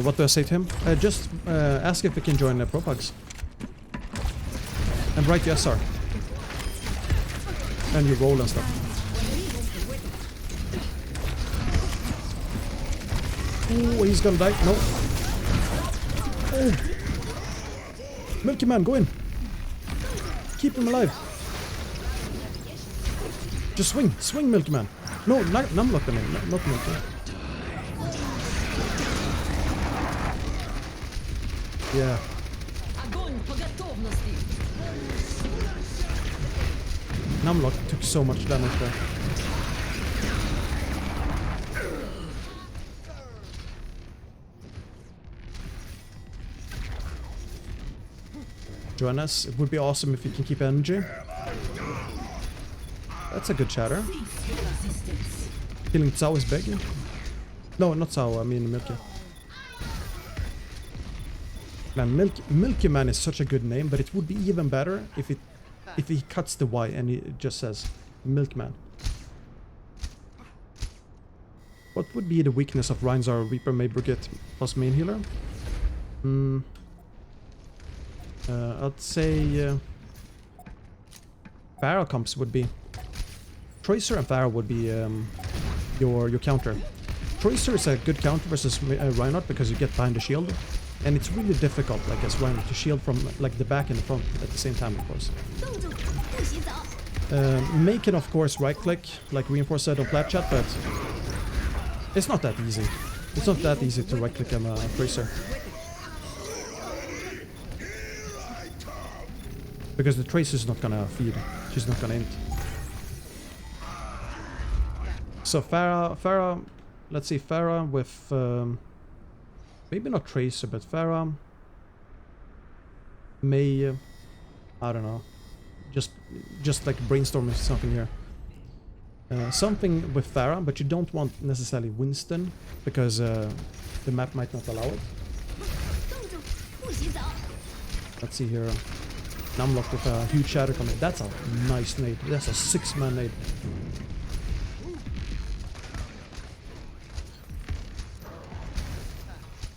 [SPEAKER 1] What do I say to him? Just ask if we can join the Pro Pugs. And write yes, sir. And you roll and stuff. Oh, he's gonna die. No. Oh. Milky Man, go in. Keep him alive. Just swing. Swing, Milky Man. No, numlock them in. Not Milky. Yeah. Numlock took so much damage there. Join us. It would be awesome if you can keep energy. That's a good chatter. Killing Tsao is big. No, not Tsao, I mean Milky. Man, Milky Man is such a good name, but it would be even better if he cuts the Y and he just says Milkman. What would be the weakness of Rein Zarya Reaper May Brigade plus main healer? I'd say Pharah comps would be. Tracer and Pharah would be your counter. Tracer is a good counter versus Reinhardt because you get behind the shield. And it's really difficult, like as Reinhardt, to shield from like the back and the front at the same time, of course. May can of course right click, like Reinforce said on Plat Chat, but it's not that easy. It's not that easy to right click a Tracer. Because the Tracer's not gonna feed, she's not gonna int. So Pharah, let's see, Pharah with maybe not Tracer, but Pharah may, I don't know, just like brainstorming something here. Something with Pharah, but you don't want necessarily Winston, because the map might not allow it. Let's see here. Numlock with a huge shadow coming. That's a nice nade. That's a 6-man nade.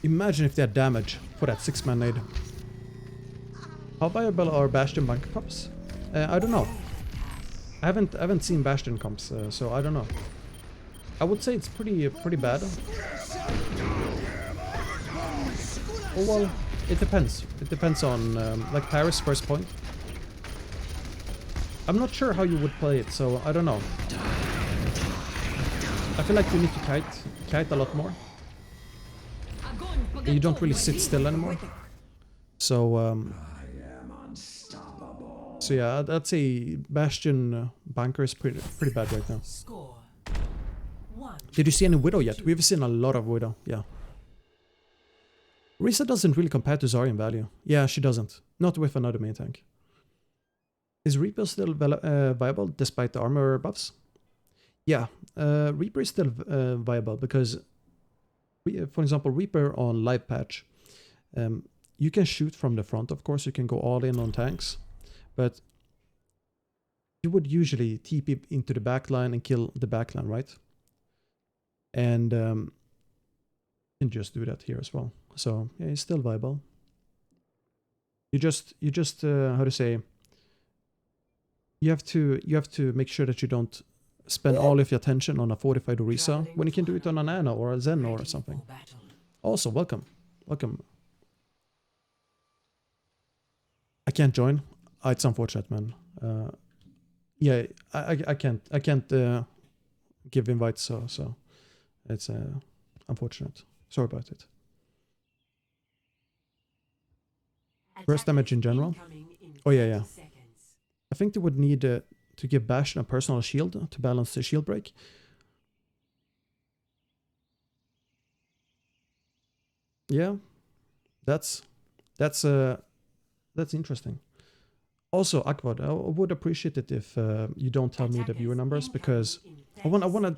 [SPEAKER 1] Imagine if they had damage for that 6-man nade. How viable are Bastion bunker comps? I don't know. I haven't seen Bastion comps, so I don't know. I would say it's pretty bad. Oh well, it depends. It depends on like Paris first point. I'm not sure how you would play it, so I don't know. I feel like you need to kite a lot more. You don't really sit still anymore. So so yeah, I'd say Bastion bunker is pretty bad right now.
[SPEAKER 2] Score 1.
[SPEAKER 1] Did you see any Widow yet? We've seen a lot of Widow, yeah. Orisa doesn't really compare to Zarya in value. Yeah, she doesn't. Not with another main tank. Is Reaper still viable despite the armor buffs? Yeah, Reaper is still viable because, for example, Reaper on live patch, you can shoot from the front, of course, you can go all in on tanks, but you would usually TP into the backline and kill the backline, right? And you can just do that here as well. So yeah, it's still viable. You just how to say, you have to make sure that you don't spend all of your attention on a fortified Orisa when you can do it on an Ana or a Zen or something. Also, welcome. I can't join. It's unfortunate, man. Yeah, I can't give invites, so it's unfortunate. Sorry about it. Burst damage in general. Oh yeah. I think they would need to give Bastion a personal shield to balance the shield break. Yeah, that's interesting. Also, Akvad, I would appreciate it if you don't tell me the viewer numbers, because I wanna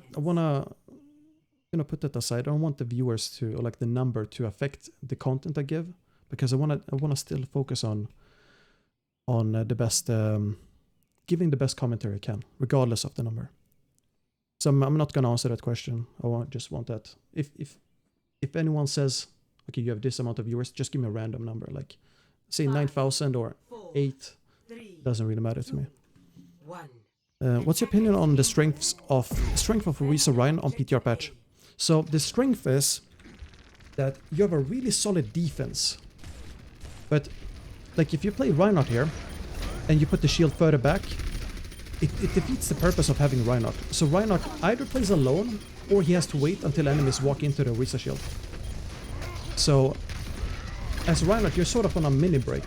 [SPEAKER 1] put that aside. I don't want the viewers to, or like the number to affect the content I give, because I wanna still focus on the best, giving the best commentary I can, regardless of the number. So I'm not gonna answer that question. Just want that. If anyone says, okay, you have this amount of viewers, just give me a random number, like say 9,000 or 8. Doesn't really matter to me. What's your opinion on the strength of Orisa Rein on PTR patch? So the strength is that you have a really solid defense, but like if you play Reinhardt here and you put the shield further back, it defeats the purpose of having Reinhardt. So Reinhardt either plays alone or he has to wait until enemies walk into the Orisa shield. So as Reinhardt, you're sort of on a mini break.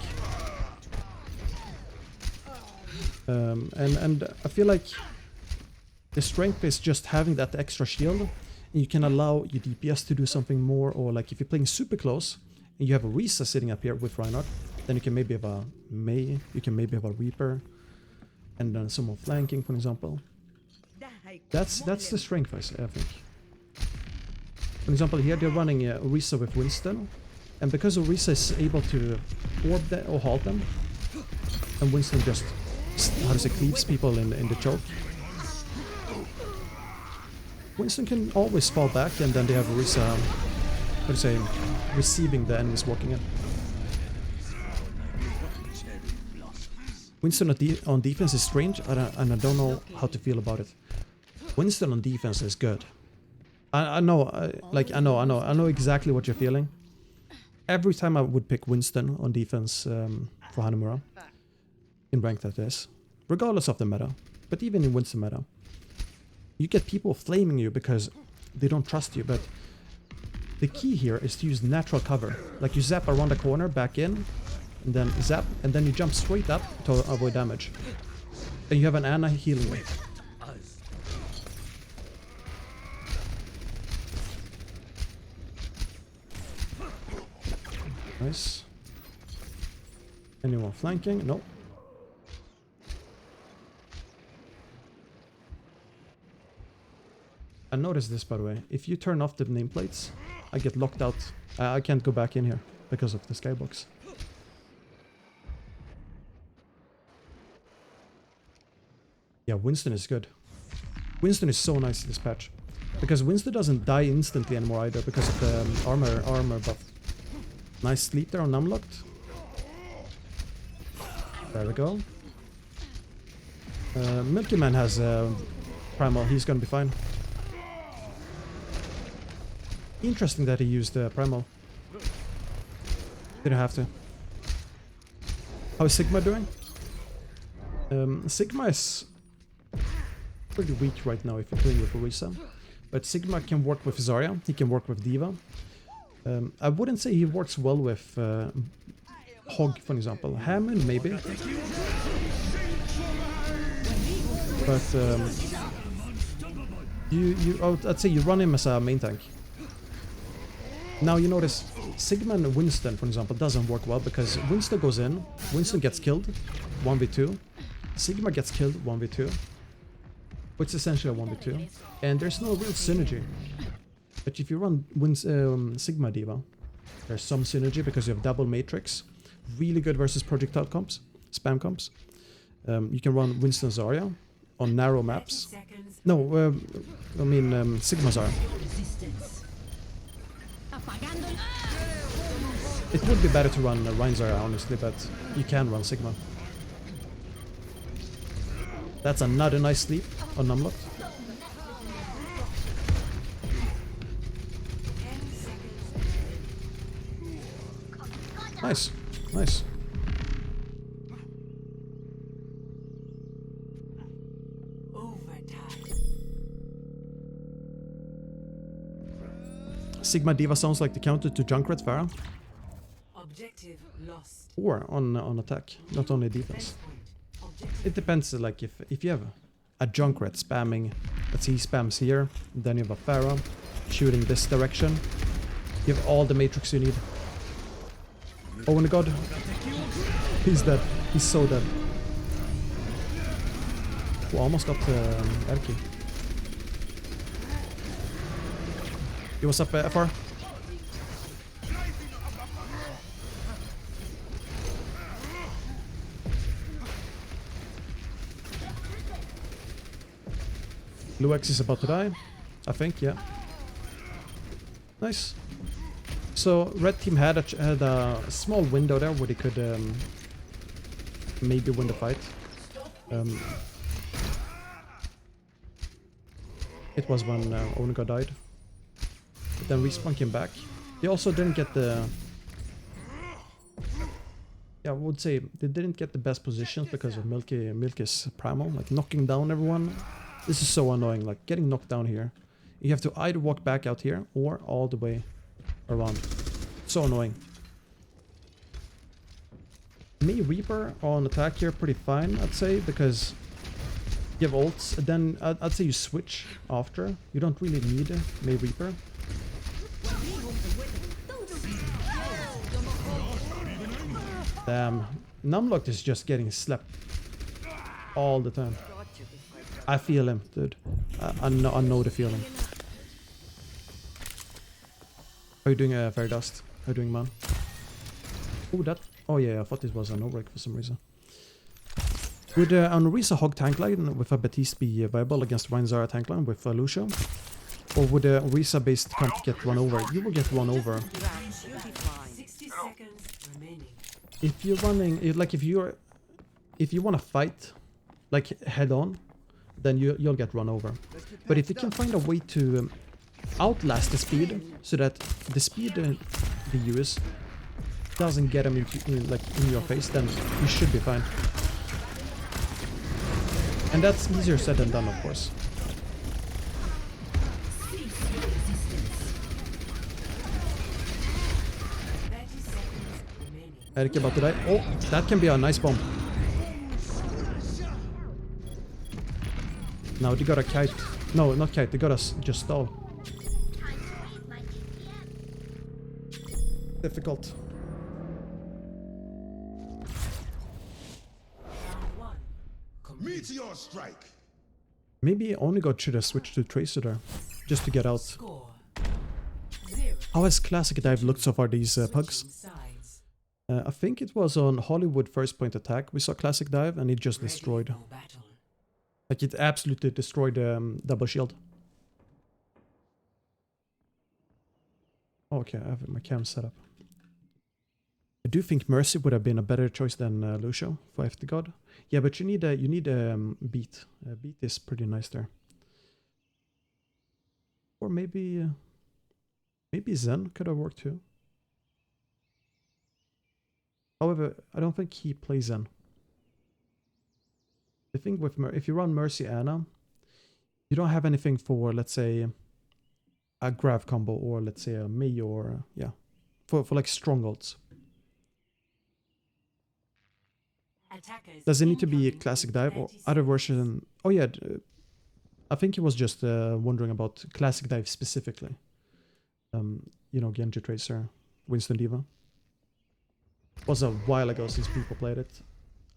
[SPEAKER 1] And I feel like the strength is just having that extra shield, and you can allow your DPS to do something more, or like if you're playing super close and you have a Orisa sitting up here with Reinhardt, then you can maybe have a Mei, you can maybe have a Reaper, and then some more flanking, for example. That's the strength, I think. For example, here they're running Orisa with Winston, and because Orisa is able to orb them or halt them, and Winston just, how to say, cleaves people in the choke. Winston can always fall back, and then they have Orisa, how to say, receiving the enemies walking in. Winston on defense is strange, and I don't know how to feel about it. Winston on defense is good. I know exactly what you're feeling. Every time I would pick Winston on defense for Hanamura, in rank that is, regardless of the meta, but even in Winston meta, you get people flaming you because they don't trust you, but the key here is to use natural cover. Like you zap around the corner, back in, and then zap, and then you jump straight up to avoid damage. And you have an Ana healing you. Nice. Anyone flanking? No. I noticed this, by the way. If you turn off the nameplates, I get locked out. I can't go back in here because of the skybox. Yeah, Winston is good. Winston is so nice in this patch. Because Winston doesn't die instantly anymore either because of the armor buff. Nice sleep there on Unlocked. There we go. Milky Man has Primal. He's gonna be fine. Interesting that he used Primal. Didn't have to. How is Sigma doing? Sigma is pretty weak right now if you're playing with Orisa. But Sigma can work with Zarya. He can work with Diva. I wouldn't say he works well with Hog, for example. Hammond, maybe. But I'd say you run him as a main tank. Now you notice Sigma and Winston, for example, doesn't work well because Winston goes in, Winston gets killed, 1v2, Sigma gets killed, 1v2, which is essentially a 1v2, and there's no real synergy. But if you run Sigma Diva, there's some synergy because you have double matrix, really good versus projectile comps, spam comps. You can run Winston Zarya on narrow maps. No, I mean Sigma Zarya. It would be better to run Rein Zarya, honestly, but you can run Sigma. That's another nice sleep on Numlock. Nice, nice. Sigma Diva sounds like the counter to Junkrat Pharah.
[SPEAKER 2] Objective lost.
[SPEAKER 1] Or on attack, not only defense. It depends, like if you have a Junkrat spamming, let's see, he spams here, then you have a Pharah shooting this direction. You have all the matrix you need. Oh my god. He's dead. He's so dead. Oh, almost got Erki. Yo, what's up, FR? Luex is about to die, I think, yeah. Nice. So, red team had a small window there where they could maybe win the fight. It was when Onika died. But then Respawn came back. They also didn't get the... Yeah, I would say they didn't get the best positions because of Milky's Primal, like knocking down everyone. This is so annoying, like getting knocked down here. You have to either walk back out here or all the way around. So annoying. Me Reaper on attack here pretty fine, I'd say, because you have ults, and then I'd say you switch after. You don't really need May Reaper. Damn, Numlock is just getting slept all the time. I feel him, dude. I know the feeling. How you doing, Fairy Dust? How you doing, man? Oh, that... Oh yeah, I thought this was an no-break for some reason. Would an Orisa hog tank line with a Batiste be viable against Rein Zarya tank line with Lucio? Or would a Orisa based comp get run over? You will get run over.
[SPEAKER 2] 60 seconds remaining.
[SPEAKER 1] If you're running... Like, if you want to fight, like, head on, then you'll get run over. But if you can find a way to outlast the speed, so that the speed they use doesn't get them in your face, then you should be fine. And that's easier said than done, of course. Eric about to die. Oh, that can be a nice bomb. Now they got a kite. No, not kite. They got us just stall. Difficult.
[SPEAKER 3] Meteor strike.
[SPEAKER 1] Maybe Onigod should have switched to Tracer there, just to get out.
[SPEAKER 2] Score 0.
[SPEAKER 1] How has Classic Dive looked so far, these pugs?
[SPEAKER 2] Sides.
[SPEAKER 1] I think it was on Hollywood First Point Attack. We saw Classic Dive and it just destroyed.
[SPEAKER 2] For battle.
[SPEAKER 1] Like it absolutely destroyed double shield. Okay, I have my cam set up. I do think Mercy would have been a better choice than Lucio for FD God. Yeah, but you need Beat. Beat is pretty nice there. Or maybe maybe Zen could have worked too. However, I don't think he plays Zen. I think with if you run Mercy Anna, you don't have anything for, let's say, a Grav combo, or let's say a Mei, or yeah, for like strongholds. Does it need to be a Classic Dive or other version? Oh yeah, I think he was just wondering about Classic Dive specifically. you know, Genji Tracer, Winston Diva. It was a while ago since people played it.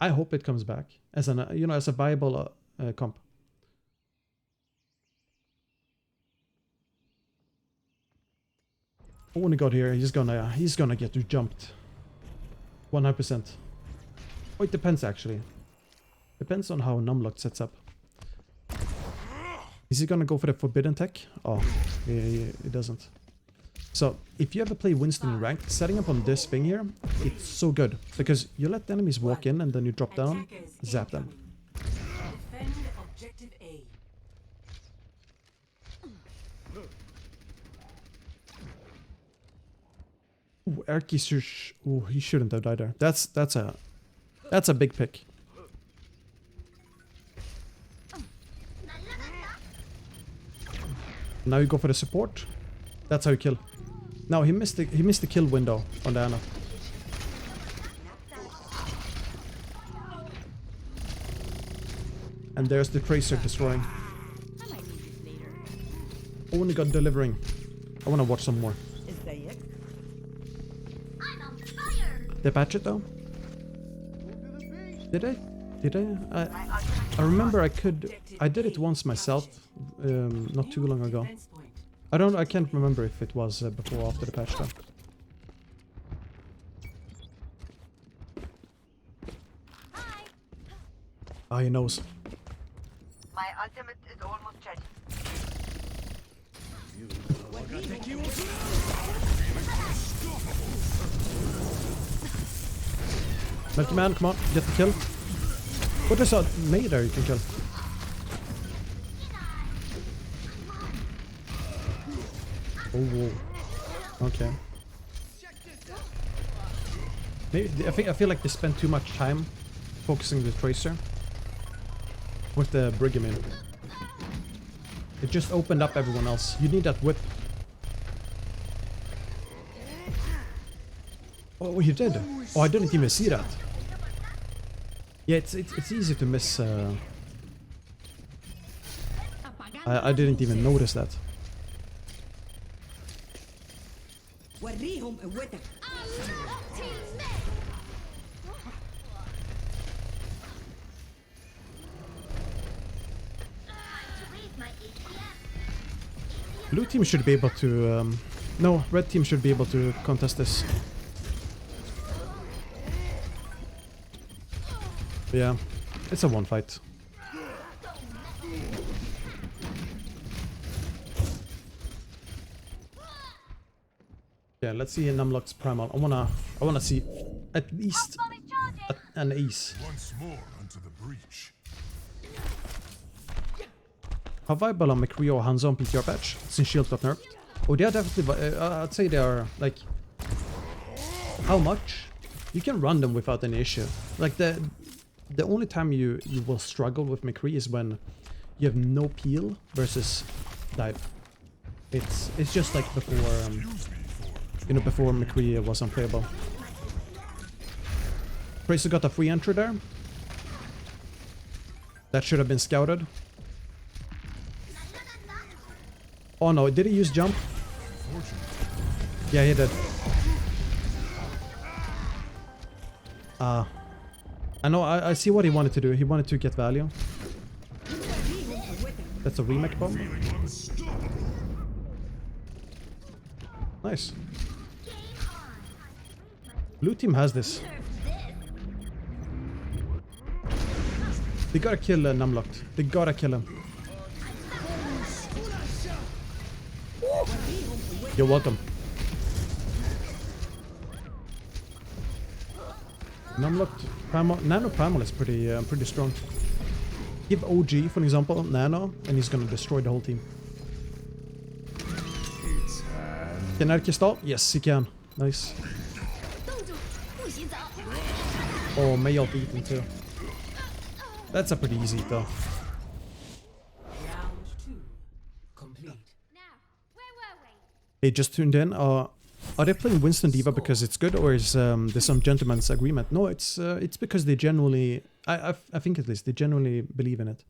[SPEAKER 1] I hope it comes back as an, you know, as a viable comp. When he got here, he's gonna get jumped. 100%. Oh, it depends actually. Depends on how Numlock sets up. Is he gonna go for the forbidden tech? Oh, he doesn't. So, if you ever play Winston in ranked, setting up on this thing here, it's so good. Because you let the enemies walk in and then you drop down, zap them.
[SPEAKER 2] Defend objective A.
[SPEAKER 1] Ooh, Erky, ooh, he shouldn't have died there. That's a big pick. Now you go for the support. That's how you kill. Now he missed the kill window on the Ana. And there's the Tracer destroying. Only got delivering. I wanna watch some more. They patch it though? Did I? Did I? I remember I did it once myself, not too long ago. I can't remember if it was before or after the patch though. Ah, he knows.
[SPEAKER 5] My ultimate is almost ready.
[SPEAKER 1] Milky Man, come on, get the kill. What is that May there you can kill? Oh, whoa. Okay. Maybe, I feel like they spent too much time focusing the Tracer with the Brigham in. It just opened up everyone else. You need that whip. Oh, you did? Oh, I didn't even see that. Yeah, it's easy to miss. I didn't even notice that. Blue team should be able to. No, red team should be able to contest this. Yeah, it's a one fight. Yeah, let's see Numlock's primal. I wanna see at least an ace.
[SPEAKER 3] Once more unto the breach.
[SPEAKER 1] How viable are McCree or hands-on PTR patch since shield got nerfed? Oh, they are definitely. I'd say they are like. How much? You can run them without any issue. Like the only time you will struggle with McCree is when you have no peel versus dive. It's just like before, you know, before McCree was unplayable. Tracer got a free entry there. That should have been scouted. Oh no, did he use jump? Yeah, he did. I know, I see what he wanted to do. He wanted to get value. That's a remake bomb. Nice. Blue team has this. They gotta kill Numlocked. They gotta kill him. You're welcome. Numlocked Primal, Nano Primal is pretty strong. Give OG, for example, Nano, and he's gonna destroy the whole team. Can Erky stall? Yes, he can. Nice. Oh, May ult eaten too. That's a pretty easy though.
[SPEAKER 2] Round 2 complete.
[SPEAKER 1] Hey, just tuned in. Are they playing Winston Diva because it's good, or is there some gentleman's agreement? No, it's because they genuinely, I think at least, they genuinely believe in it.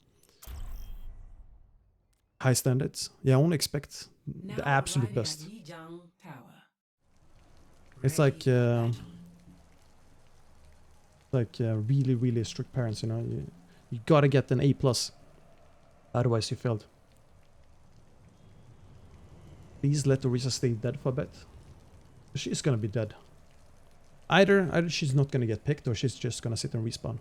[SPEAKER 1] high standards. Yeah, I only expect the
[SPEAKER 2] Now
[SPEAKER 1] absolute
[SPEAKER 2] arriving at
[SPEAKER 1] best.
[SPEAKER 2] Lijiang Tower.
[SPEAKER 1] It's
[SPEAKER 2] Ready
[SPEAKER 1] like
[SPEAKER 2] for battle.
[SPEAKER 1] really, really strict parents, you know. You gotta get an A+. Otherwise you failed. Please let Orisa stay dead for a bit. She's gonna be dead. Either she's not gonna get picked or she's just gonna sit and respawn.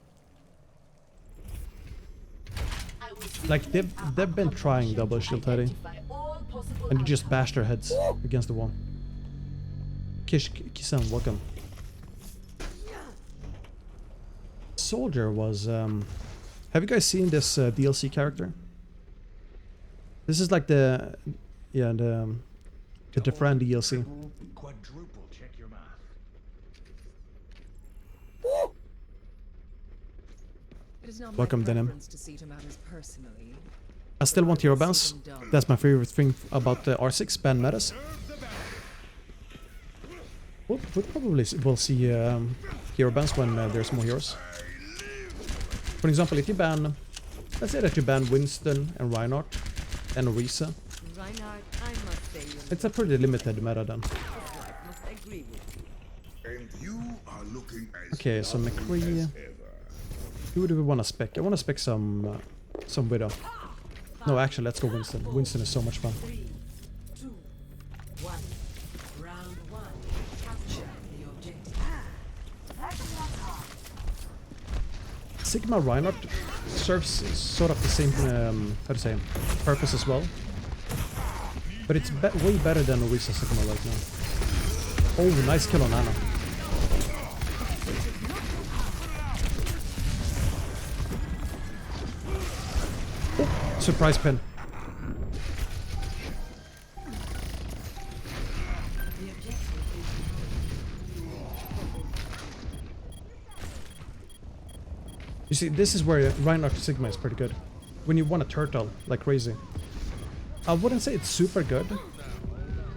[SPEAKER 1] Like they've been trying double shield Teddy. And you just bash their heads against the wall. Kisan, welcome. Soldier was have you guys seen this DLC character? This is like the Defran DLC.
[SPEAKER 6] Quadruple check your math.
[SPEAKER 7] It is not
[SPEAKER 1] Welcome,
[SPEAKER 7] my
[SPEAKER 1] Denim.
[SPEAKER 7] preference to see to matters personally.
[SPEAKER 1] I still want hero bans. That's my favorite thing about the R6 ban metas. We probably will see hero bans when there's more heroes. For example, if you ban, let's say that you ban Winston and Reinhardt and Orisa,
[SPEAKER 7] Reinhardt, I must say you
[SPEAKER 1] it's a pretty limited meta then.
[SPEAKER 7] must agree with you.
[SPEAKER 3] And you are looking as
[SPEAKER 1] Okay, so McCree.
[SPEAKER 3] ever.
[SPEAKER 1] Who do we want to spec? I want to spec some Widow. No, actually, let's go Winston. Winston is so much fun.
[SPEAKER 2] 3, 2, 1. Round 1. Capture the objective.
[SPEAKER 1] Sigma Reinhardt serves sort of the same, how to say, purpose as well. But it's way better than Orisa Sigma right now. Oh, nice kill on Ana. Oh, surprise pin. You see, this is where Reinhardt Sigma is pretty good. When you want a turtle like crazy. I wouldn't say it's super good,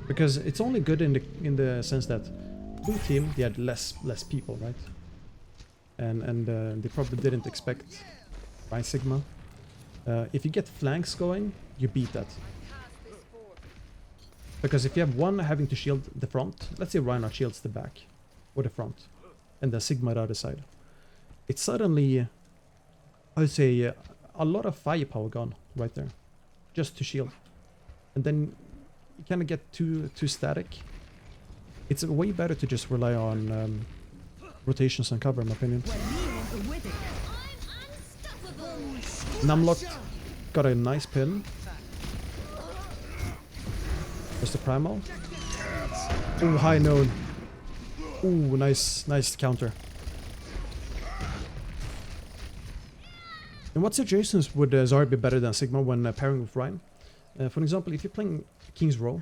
[SPEAKER 1] because it's only good in the sense that blue team they had less people, right? And they probably didn't expect Rein Sigma. If you get flanks going, you beat that. Because if you have one having to shield the front, let's say Reinhardt shields the back or the front, and then Sigma the other side, it's suddenly, I would say, a lot of firepower gone right there, just to shield. And then you kind of get too static. It's way better to just rely on rotations and cover, in my opinion. Numlock got a nice pin. Just the primal. Oh, high noon. Ooh, nice counter. In what situations would Zarya be better than Sigma when pairing with Rein? For example, if you're playing King's Row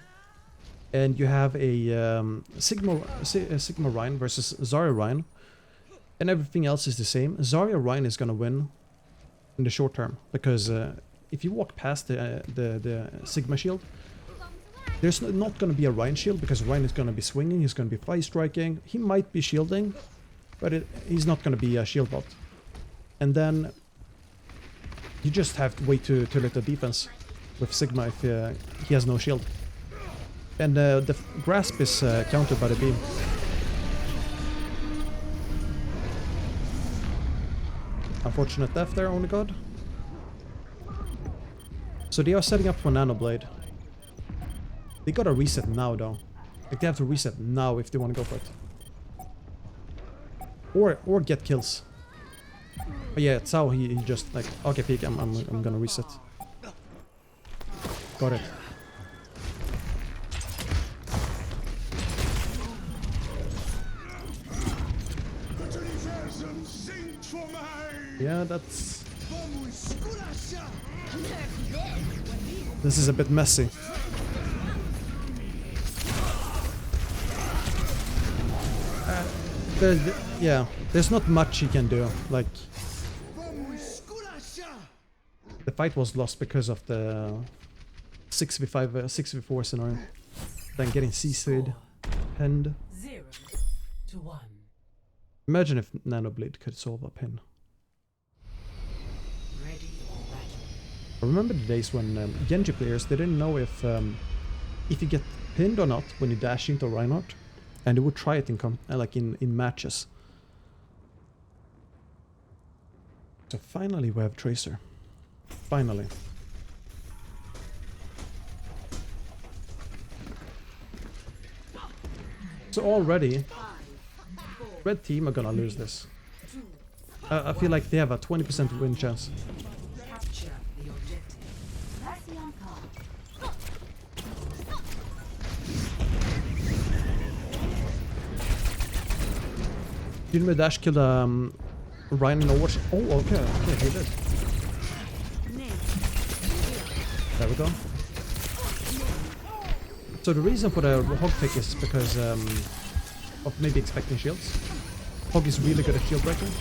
[SPEAKER 1] and you have a Sigma Rein versus Zarya Rein, and everything else is the same, Zarya Rein is gonna win in the short term, because if you walk past the Sigma shield, there's not gonna be a Rein shield, because Rein is gonna be swinging, he's gonna be fire striking, he might be shielding, but he's not gonna be a shield bot. And then you just have way too little defense with Sigma if he has no shield. And the grasp is countered by the beam. Unfortunate death there, only god. So they are setting up for Nano Blade. They gotta reset now though. Like they have to reset now if they want to go for it. Or get kills. But yeah, it's how he just like, okay, peek, I'm gonna reset. Got it. Yeah, that's... This is a bit messy. Yeah, there's not much he can do. Like, the fight was lost because of the 6v5, 6v4 scenario. Then getting CC'd, pinned.
[SPEAKER 2] 0-1.
[SPEAKER 1] Imagine if Nano Blade could solve a pin.
[SPEAKER 2] Ready for battle.
[SPEAKER 1] I remember the days when Genji players, they didn't know if you get pinned or not when you dash into Reinhardt, and they would try it in matches. So finally we have Tracer. Finally. So already, red team are gonna lose this. I feel like they have a 20% win chance.
[SPEAKER 2] Capture the objective.
[SPEAKER 1] Didn't my dash kill Rein in Overwatch? Oh, okay, he did. There we go. So the reason for the Hog pick is because of maybe expecting shields. Hog is really good at shield breaking.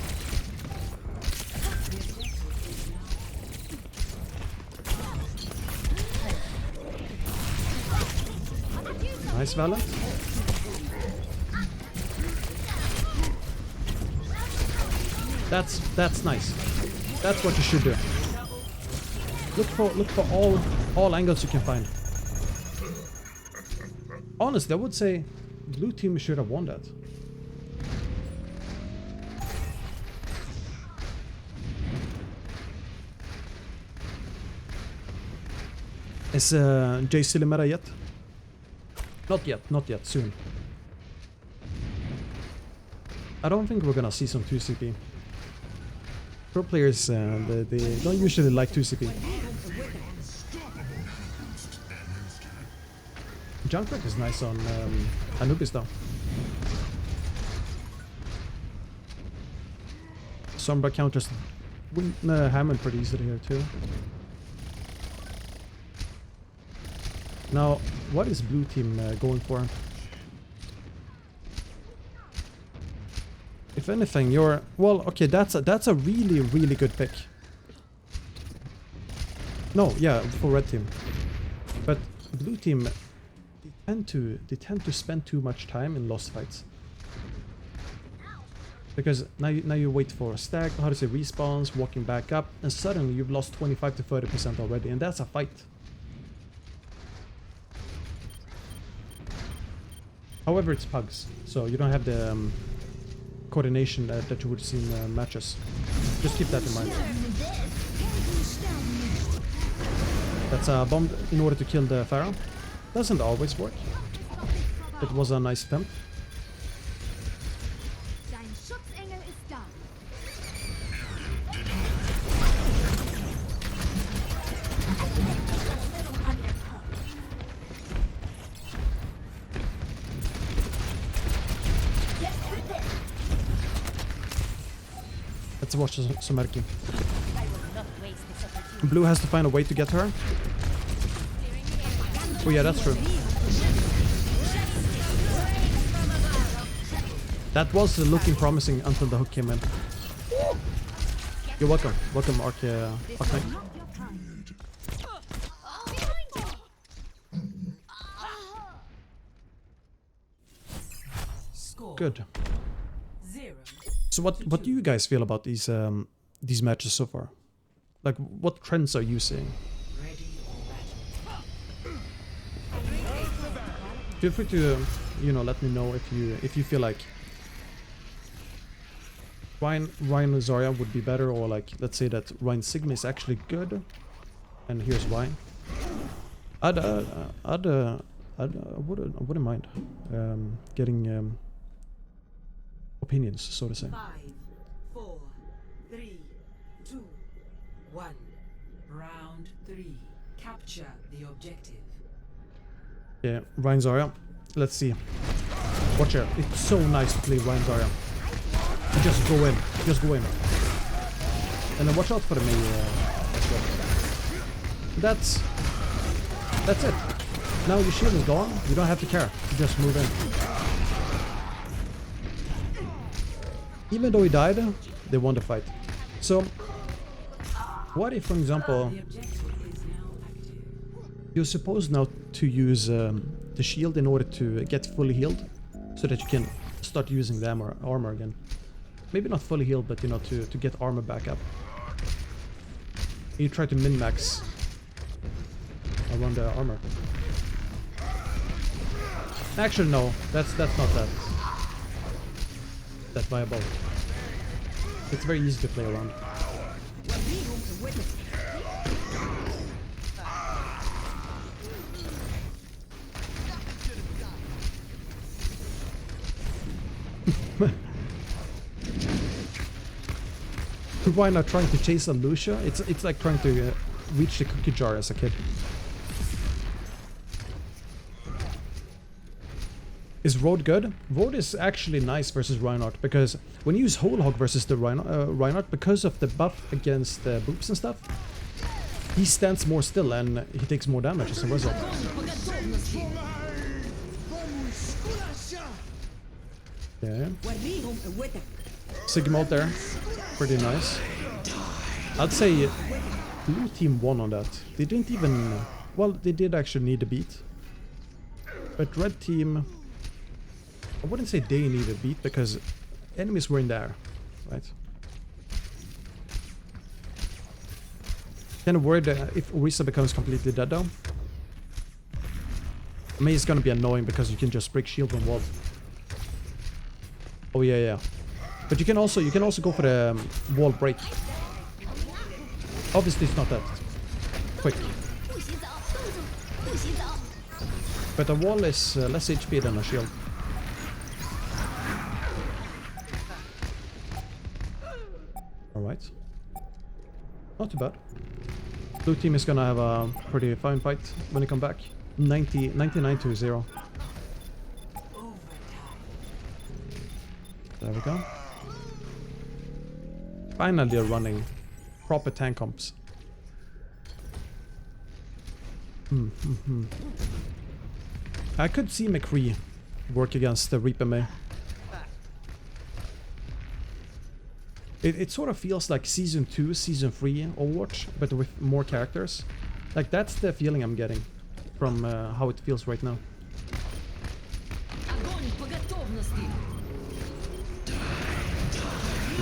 [SPEAKER 1] Nice, Valiant. That's nice. That's what you should do. Look for all angles you can find. Honestly, I would say blue team should have won that. Is Jay still in meta yet? Not yet, soon. I don't think we're gonna see some 2CP. Pro players, they don't usually like 2CP. Junkrat is nice on Anubis though. Sombra counters Hammond pretty easily here too. Now, what is blue team going for? If anything, you're... Well, okay, that's a really good pick. No, yeah, for red team. But blue team, they tend to spend too much time in lost fights. Because now you wait for a stack, how to say, respawns, walking back up, and suddenly you've lost 25 to 30% already, and that's a fight. However, it's Pugs, so you don't have the coordination that you would see in matches. Just keep that in mind. That's a bomb in order to kill the Pharaoh. Doesn't always work. It was a nice attempt. Let's watch Sumerki. Blue has to find a way to get her. Oh yeah, that's true. That was looking promising until the hook came in. You're welcome. Welcome, Ark Knight. Good.
[SPEAKER 2] 0.
[SPEAKER 1] So what do you guys feel about these matches so far? Like, what trends are you seeing?
[SPEAKER 2] Ready or battle.
[SPEAKER 1] Feel free to, let me know if you feel like Rein Zarya would be better, or like, let's say that Rein Sigma is actually good, and here's why. I wouldn't mind getting opinions, so to say.
[SPEAKER 2] 5, 4, 3, 2, 1. Round 3. Capture the objective.
[SPEAKER 1] Yeah, Rein Zarya. Let's see. Watch out. It's so nice to play Rein Zarya. You just go in. Just go in. And then watch out for the Mei as well. That's it. Now your shield is gone. You don't have to care. You just move in. Even though he died, they won the fight. So, what if, for example,
[SPEAKER 2] The objective is now active.
[SPEAKER 1] you're supposed now to use the shield in order to get fully healed, so that you can start using the armor again. Maybe not fully healed, but to get armor back up. You try to min-max around the armor. Actually, no. That's not that viable. It's very easy to play around. Why not trying to chase a Lucia? It's like trying to reach the cookie jar as a kid. Is Road good? Road is actually nice versus Reinhardt, because when you use Whole Hog versus the Reinhardt, because of the buff against the boops and stuff, he stands more still and he takes more damage as a result. Okay. Sigma ult there. Pretty nice. I'd say blue team won on that. They didn't even... Well, they did actually need a beat. But red team... I wouldn't say they need a beat because enemies were in there, right? Kind of worried if Orisa becomes completely dead though. I mean, it's gonna be annoying because you can just break shield and wall. Oh yeah, yeah. But you can also go for the wall break. Obviously, it's not that quick. But a wall is less HP than a shield. Alright. Not too bad. Blue team is gonna have a pretty fine fight when they come back. 99-0. There we go. Finally they're running proper tank comps. I could see McCree work against the Reaper May. It sort of feels like Season 2, Season 3 Overwatch, but with more characters. Like, that's the feeling I'm getting from how it feels right now.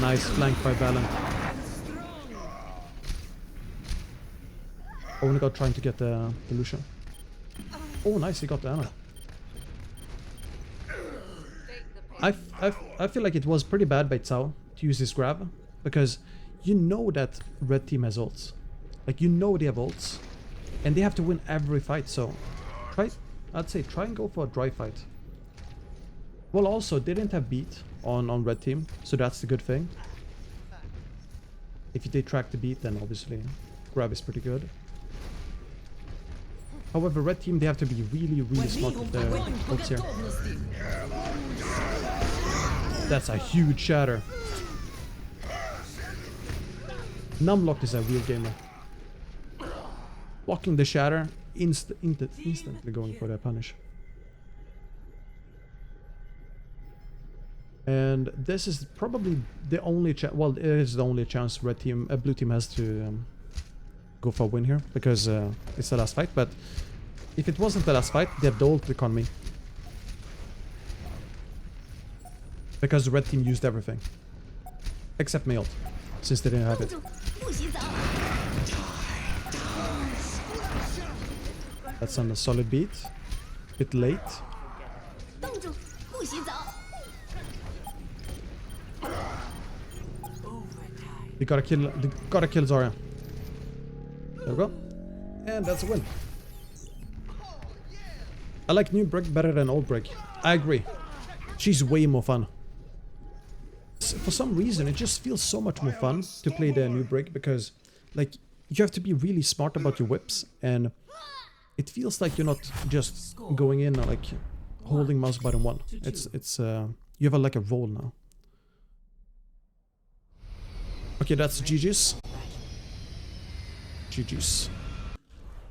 [SPEAKER 1] Nice flank by Balan. Only got trying to get the Lucian. Oh, nice, he got the Ana. I feel like it was pretty bad by Cao to use this grab, because you know that red team has ults. Like, you know they have ults, and they have to win every fight, so I'd say try and go for a dry fight. Well, also, they didn't have beat on red team, so that's the good thing. If they track the beat, then obviously grab is pretty good. However, red team, they have to be really, really smart with their ults here. That's a huge shatter. Numlock is a real gamer. Blocking the shatter, instantly going for that punish. And this is probably the only chance. Well, it is the only chance blue team has to go for a win here, because it's the last fight. But if it wasn't the last fight, they have the ult economy, because the red team used everything except my ult, since they didn't have it. That's on a solid beat. Bit late. They gotta kill Zarya. There we go. And that's a win. I like new Brick better than old Brick. I agree. She's way more fun. For some reason, it just feels so much more fun to play the new Brick, because, like, you have to be really smart about your whips, and it feels like you're not just going in or, like, holding mouse button 1. It's you have like a roll now. Okay, that's GG's. GG's.